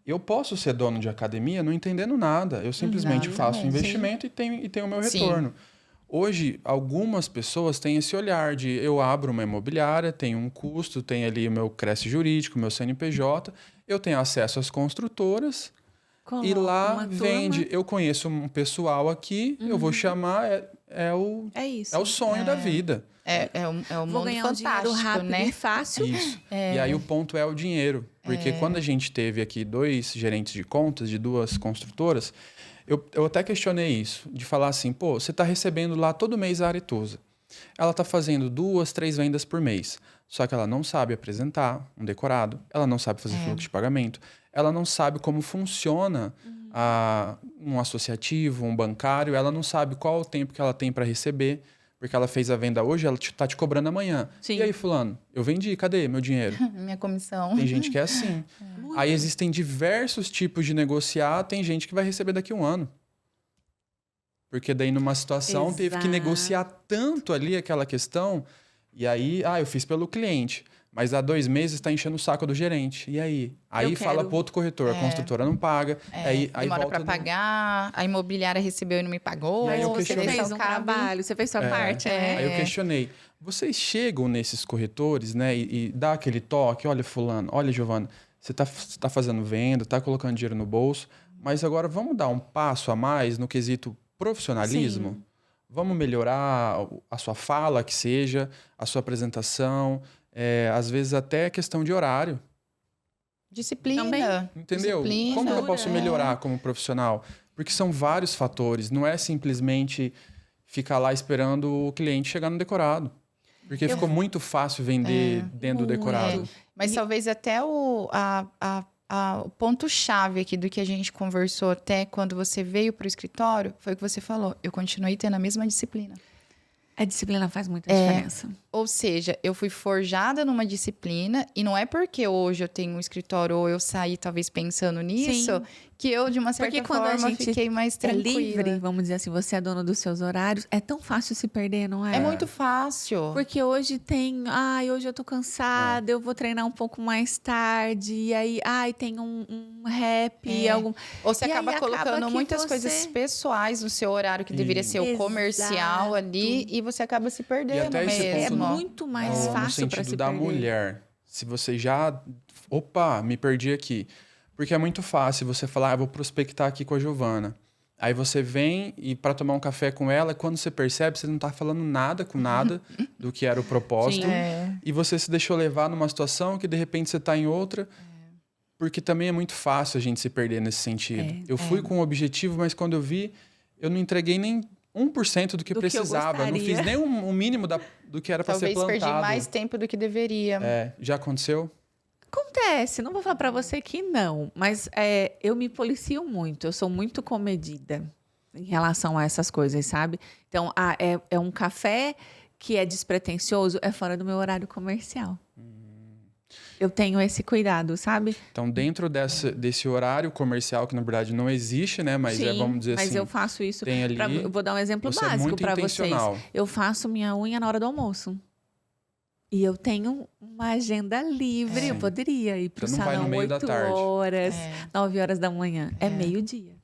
Eu posso ser dono de academia não entendendo nada. Eu simplesmente faço um investimento e tenho o meu retorno. Hoje, algumas pessoas têm esse olhar de eu abro uma imobiliária, tenho um custo, tenho ali o meu creche jurídico, meu CNPJ, eu tenho acesso às construtoras e lá vende. Eu conheço um pessoal aqui, eu vou chamar, é o sonho da vida. É um Vou mundo ganhar um dinheiro fantástico, rápido né? e fácil. Isso. E aí o ponto é o dinheiro. Porque quando a gente teve aqui 2 gerentes de contas de 2 construtoras, eu até questionei isso, de falar assim, pô, você está recebendo lá todo mês a Aretusa. Ela está fazendo 2, 3 vendas por mês. Só que ela não sabe apresentar um decorado, ela não sabe fazer fluxo de pagamento, ela não sabe como funciona um associativo, um bancário, ela não sabe qual o tempo que ela tem para receber. Porque ela fez a venda hoje, ela tá te cobrando amanhã. Sim. E aí, fulano, eu vendi, cadê meu dinheiro? Minha comissão. Tem gente que é assim. Aí existem diversos tipos de negociar, tem gente que vai receber daqui a 1 ano. Porque daí numa situação teve que negociar tanto ali aquela questão, e aí, eu fiz pelo cliente. Mas há 2 meses está enchendo o saco do gerente. E aí? Aí fala pro outro corretor, a construtora não paga. Aí Demora volta para pagar, a imobiliária recebeu e não me pagou. E aí eu Você questionei. fez um trabalho, você fez sua parte, né? Aí eu questionei. Vocês chegam nesses corretores, né? E dá aquele toque. Olha, fulano, olha, Giovana, você tá fazendo venda, tá colocando dinheiro no bolso. Mas agora vamos dar um passo a mais no quesito profissionalismo? Sim. Vamos melhorar a sua fala, que seja, a sua apresentação... às vezes até questão de horário. Disciplina. Também. Entendeu? Disciplina, Como que eu posso melhorar como profissional? Porque são vários fatores. Não é simplesmente ficar lá esperando o cliente chegar no decorado. Porque ficou muito fácil vender dentro do decorado. Mas talvez até o ponto-chave aqui do que a gente conversou até quando você veio para o escritório foi o que você falou. Eu continuei tendo a mesma disciplina. A disciplina faz muita diferença. Ou seja, eu fui forjada numa disciplina e não é porque hoje eu tenho um escritório ou eu saí talvez pensando nisso, Sim. que eu, de uma certa Porque quando a forma, gente fiquei mais é tranquila. livre, vamos dizer assim, você é dono dos seus horários, é tão fácil se perder, não é? É muito fácil. Porque hoje tem, hoje eu tô cansada, eu vou treinar um pouco mais tarde, e aí, tem um rap, algum... Ou você E aí acaba acaba colocando que muitas você- coisas pessoais no seu horário, que deveria ser o Exato. comercial ali, e você acaba se perdendo até esse mesmo. É ponto muito mais no fácil para sentido se da perder. mulher. Se você já... Opa, me perdi aqui. Porque é muito fácil você falar, vou prospectar aqui com a Giovana. Aí você vem e para tomar um café com ela, quando você percebe, você não tá falando nada com nada do que era o propósito. Sim. E você se deixou levar numa situação que de repente você tá em outra. Porque também é muito fácil a gente se perder nesse sentido. Eu fui com um objetivo, mas quando eu vi, eu não entreguei nem 1% do que Do que eu precisava. Eu não fiz gostaria. nem um mínimo do que era para ser Talvez plantado. perdi mais tempo do que deveria. Já aconteceu? Acontece, não vou falar pra você que não, mas eu me policio muito, eu sou muito comedida em relação a essas coisas, sabe? Então, é um café que é despretensioso, é fora do meu horário comercial. Eu tenho esse cuidado, sabe? Então, dentro desse horário comercial, que na verdade não existe, né? Mas Sim, vamos dizer mas assim, eu faço isso. tem ali... Eu vou dar um exemplo você é básico muito para vocês. intencional. Eu faço minha unha na hora do almoço. E eu tenho uma agenda livre. Eu poderia ir para o Você não vai no salão meio da 8 tarde. horas, 9 horas da manhã. É meio-dia.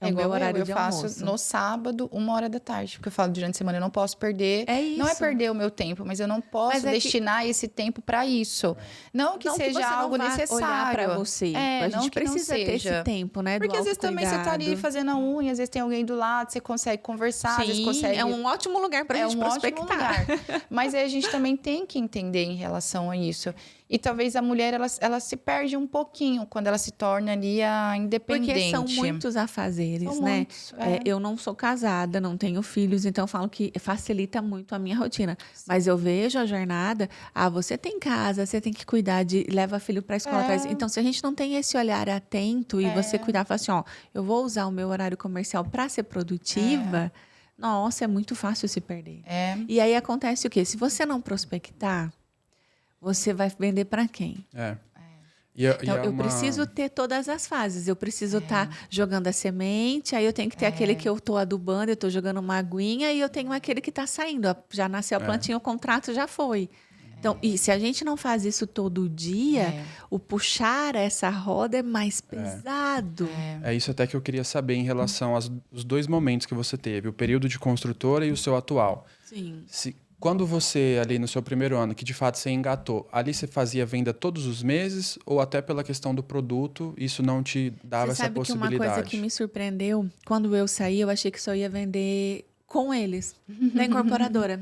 É o igual meu horário eu de faço almoço. no sábado, 1h da tarde. Porque eu falo, durante a semana eu não posso perder. É isso. Não é perder o meu tempo, mas eu não posso Mas é que- destinar esse tempo para isso. Não que Não seja você não algo vá necessário. olhar para você. A não gente que não precisa ter seja. esse tempo, né? Porque do às vezes também você tá ali autocuidado. fazendo a unha, às vezes tem alguém do lado, você consegue conversar, às vezes Sim, consegue... é um ótimo lugar para a gente um ótimo prospectar. lugar. Mas aí a gente também tem que entender em relação a isso. E talvez a mulher, ela se perde um pouquinho quando ela se torna ali a independente. Porque são muitos afazeres, São né? muitos, Eu não sou casada, não tenho filhos, então eu falo que facilita muito a minha rotina. Mas eu vejo a jornada, você tem casa, você tem que cuidar leva filho para a escola. Então, se a gente não tem esse olhar atento e você cuidar, falar assim, eu vou usar o meu horário comercial para ser produtiva, nossa, é muito fácil se perder. E aí acontece o quê? Se você não prospectar, você vai vender para quem? Então, eu preciso ter todas as fases. Eu preciso estar jogando a semente, aí eu tenho que ter aquele que eu estou adubando, eu estou jogando uma aguinha, e eu tenho aquele que está saindo. Já nasceu a plantinha, o contrato já foi. Então, e se a gente não faz isso todo dia, o puxar essa roda é mais pesado. É isso até que eu queria saber em relação aos dois momentos que você teve, o período de construtora e o seu atual. Sim. Quando você, ali no seu primeiro ano, que de fato você engatou, ali você fazia venda todos os meses ou até pela questão do produto, isso não te dava essa possibilidade? Que uma coisa que me surpreendeu, quando eu saí, eu achei que só ia vender com eles, na incorporadora.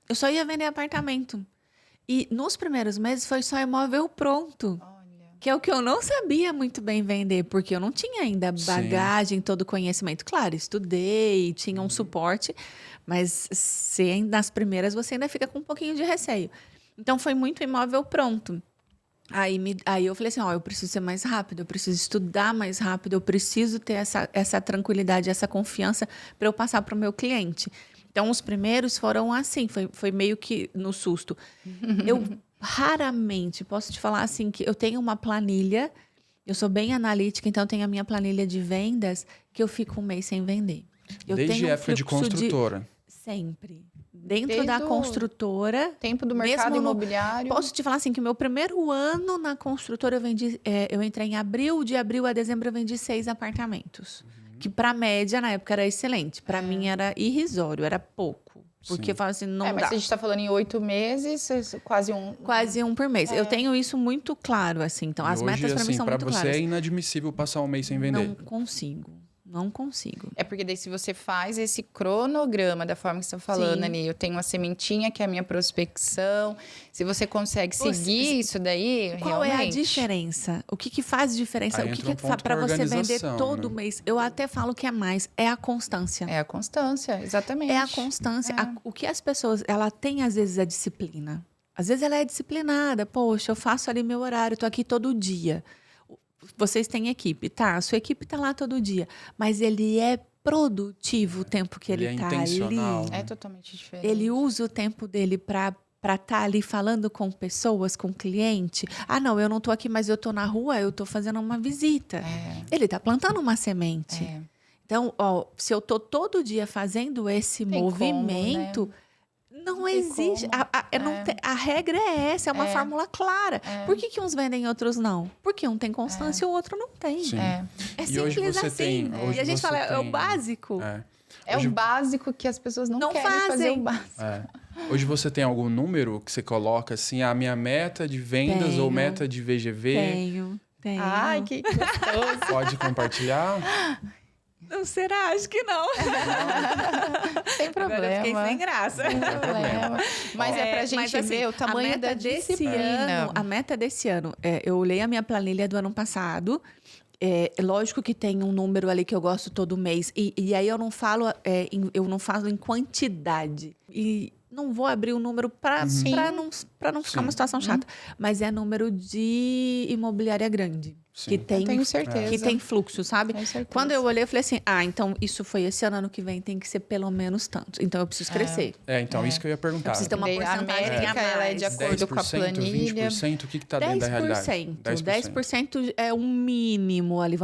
Eu só ia vender apartamento. E nos primeiros meses foi só imóvel pronto. Que é o que eu não sabia muito bem vender, porque eu não tinha ainda bagagem, todo o conhecimento. Claro, estudei, tinha um suporte, mas nas primeiras você ainda fica com um pouquinho de receio. Então, foi muito imóvel pronto. Aí eu falei assim, eu preciso ser mais rápido, eu preciso estudar mais rápido, eu preciso ter essa tranquilidade, essa confiança para eu passar para o meu cliente. Então, os primeiros foram assim, foi meio que no susto. Eu raramente posso te falar assim que eu tenho uma planilha, eu sou bem analítica, então eu tenho a minha planilha de vendas que eu fico um mês sem vender. Desde a época de construtora? Sempre. Dentro da construtora. Tempo do mercado imobiliário. Posso te falar assim que o meu primeiro ano na construtora eu entrei em abril, de abril a dezembro eu vendi 6 apartamentos. Que para média na época era excelente. Para mim era irrisório, era pouco. Porque eu falo assim, não dá. Mas a gente está falando em 8 meses, quase um... Quase um por mês. Eu tenho isso muito claro, assim. Então, as metas para mim são muito claras. Para você é inadmissível passar um mês sem vender. Não consigo. Não consigo. É porque daí se você faz esse cronograma da forma que você está falando ali, eu tenho uma sementinha que é a minha prospecção, se você consegue seguir isso daí, qual realmente... é a diferença? O que faz diferença? Aí O que entra um ponto para que é você vender organização, todo né? mês? Eu até falo que é mais, é a constância. É a constância, exatamente. É a constância. O que as pessoas, ela tem às vezes a disciplina. Às vezes ela é disciplinada. Poxa, eu faço ali meu horário, estou aqui todo dia. Vocês têm equipe, tá? A sua equipe está lá todo dia. Mas ele é produtivo o tempo que ele Ele é tá intencional. ali. É totalmente diferente. Ele usa o tempo dele para estar ali falando com pessoas, com cliente. Ah, não, eu não tô aqui, mas eu tô na rua, eu tô fazendo uma visita. Ele tá plantando uma semente. É. Então, ó, se eu tô todo dia fazendo esse Tem movimento, não tem existe. como. A regra é essa, é uma É. fórmula clara. Por que uns vendem e outros não? Porque um tem constância e o outro não tem. Sim. É. É E hoje simples você assim. tem- hoje E a gente você fala, é o tem- básico. É Hoje- o básico que as pessoas não querem fazer fazem. o básico. Hoje você tem algum número que você coloca assim, a minha meta de vendas ou Tenho. meta de VGV? Tenho. Ai, que gostoso. Pode compartilhar? Não será? Acho que não. Sem Agora eu fiquei problema. sem graça. Sem problema. Mas é pra gente mas, assim, ver o tamanho a meta da desse disciplina. ano, a meta desse ano, eu olhei a minha planilha do ano passado. Lógico que tem um número ali que eu gosto todo mês. E aí eu não falo, eu não falo em quantidade. E não vou abrir o número para não ficar uma situação chata. Mas é número de imobiliária grande. Sim. Que tem, Eu tenho certeza. que tem fluxo, sabe? Tenho certeza. Quando eu olhei, eu falei assim, então isso foi esse ano que vem tem que ser pelo menos tanto. Então eu preciso crescer. Então, isso que eu ia perguntar. Eu preciso ter uma A porcentagem a métrica, ela é de mais. acordo com a 10%, planilha. 20%, o que está dentro da realidade? 10% é um mínimo ali.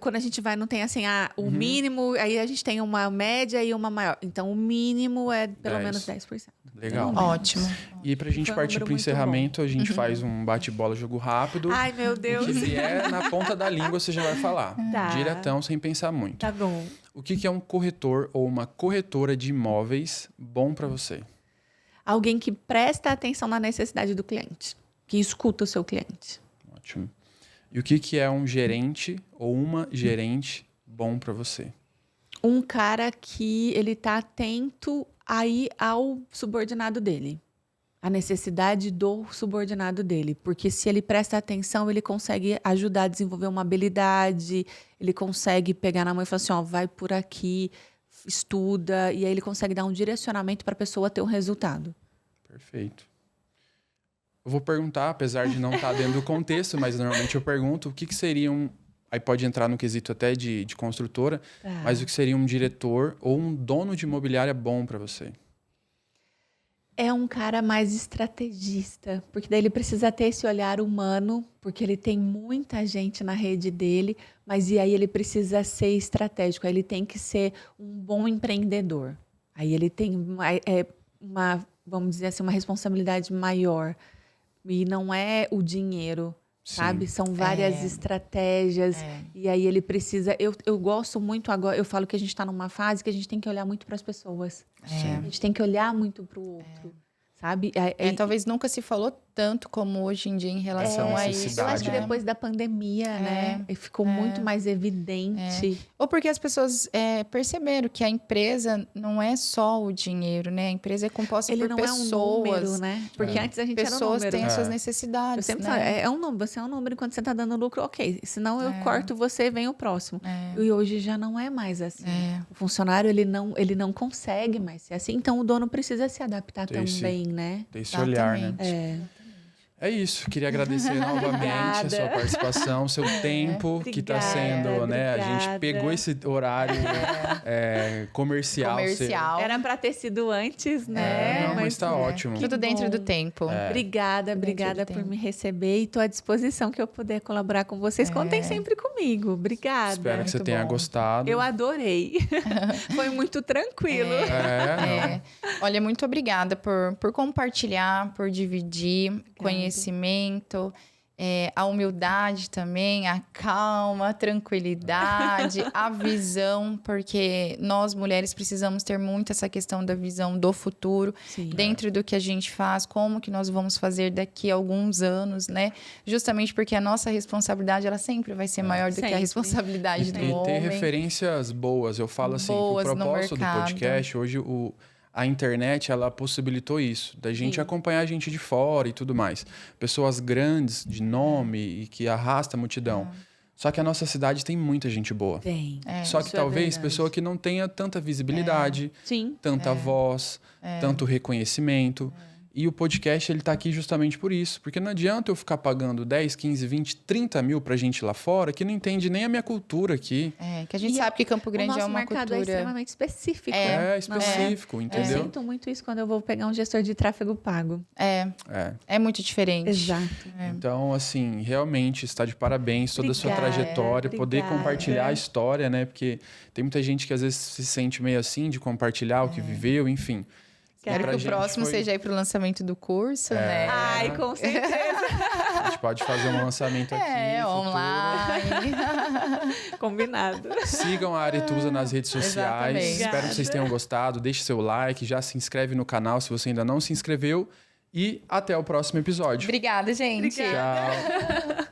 Quando a gente vai, não tem assim, o mínimo, aí a gente tem uma média e uma maior. Então, o mínimo é pelo 10. menos 10%. Legal. Ótimo. E pra gente Foi um partir número pro muito encerramento, a gente faz um bate-bola, jogo rápido. Ai, meu O Deus. que vier na ponta da língua, você já vai falar. Tá. Diretão, sem pensar muito. Tá bom. O que é um corretor ou uma corretora de imóveis bom para você? Alguém que presta atenção na necessidade do cliente. Que escuta o seu cliente. Ótimo. E o que é um gerente ou uma gerente bom para você? Um cara que ele tá atento aí ao subordinado dele. A necessidade do subordinado dele. Porque se ele presta atenção, ele consegue ajudar a desenvolver uma habilidade, ele consegue pegar na mão e falar assim, vai por aqui, estuda, e aí ele consegue dar um direcionamento para a pessoa ter um resultado. Perfeito. Eu vou perguntar, apesar de não estar dentro do contexto, mas normalmente eu pergunto o que seria um... Aí pode entrar no quesito até de construtora, mas o que seria um diretor ou um dono de imobiliária bom para você? É um cara mais estrategista, porque daí ele precisa ter esse olhar humano, porque ele tem muita gente na rede dele, mas e aí ele precisa ser estratégico, aí ele tem que ser um bom empreendedor. Aí ele tem vamos dizer assim, uma responsabilidade maior. E não é o dinheiro, sabe? São várias estratégias. E aí ele precisa... Eu gosto muito agora... Eu falo que a gente está numa fase que a gente tem que olhar muito para as pessoas. A gente tem que olhar muito para o outro, sabe? Talvez nunca se falou tanto como hoje em dia em relação a isso. Eu acho que né? depois da pandemia, né? Ficou muito mais evidente. Ou porque as pessoas perceberam que a empresa não é só o dinheiro, né? A empresa é composta Ele por não pessoas. é um número, né? Porque antes a gente era um Pessoas número. têm as suas Eu necessidades, sempre né? falo, um número, você é um número, quando você está dando lucro, ok. Senão eu corto você, vem o próximo. E hoje já não é mais assim. O funcionário, ele não consegue mais ser assim. Então, o dono precisa se adaptar também, né? Tem esse olhar, né? É isso. Queria agradecer novamente a sua participação, seu tempo, que está sendo, né? A gente pegou esse horário comercial. Era para ter sido antes, né? Mas está ótimo. Tudo dentro do tempo. Obrigada por me receber e estou à disposição que eu puder colaborar com vocês. Contem sempre comigo. Obrigada. Espero que você tenha gostado. Eu adorei. Foi muito tranquilo. Olha, muito obrigada por compartilhar, por dividir conhecimento, a humildade também, a calma, a tranquilidade, a visão, porque nós mulheres precisamos ter muito essa questão da visão do futuro, dentro do que a gente faz, como que nós vamos fazer daqui a alguns anos, né? Justamente porque a nossa responsabilidade, ela sempre vai ser maior do que a responsabilidade do homem. E ter referências boas. Eu falo assim, que o propósito do podcast, hoje a internet, ela possibilitou isso, da gente acompanhar a gente de fora e tudo mais. Pessoas grandes, de nome, e que arrasta a multidão. Só que a nossa cidade tem muita gente boa. Só que talvez pessoa que não tenha tanta visibilidade, tanta voz, tanto reconhecimento. E o podcast, ele tá aqui justamente por isso. Porque não adianta eu ficar pagando 10, 15, 20, 30 mil pra gente lá fora que não entende nem a minha cultura aqui. Que a gente sabe que Campo Grande é uma mercado cultura... é extremamente específico. É específico, entendeu? Eu sinto muito isso quando eu vou pegar um gestor de tráfego pago. É muito diferente. Exato. Então, assim, realmente está de parabéns toda a sua trajetória, poder compartilhar a história, né? Porque tem muita gente que às vezes se sente meio assim de compartilhar o que viveu, enfim. Quero que o próximo seja aí pro lançamento do curso, né? Ai, com certeza. A gente pode fazer um lançamento aqui. Online. Combinado. Sigam a Aretusa nas redes sociais. Exatamente. Espero que vocês tenham gostado. Deixe seu like, já se inscreve no canal se você ainda não se inscreveu. E até o próximo episódio. Obrigada, gente. Tchau.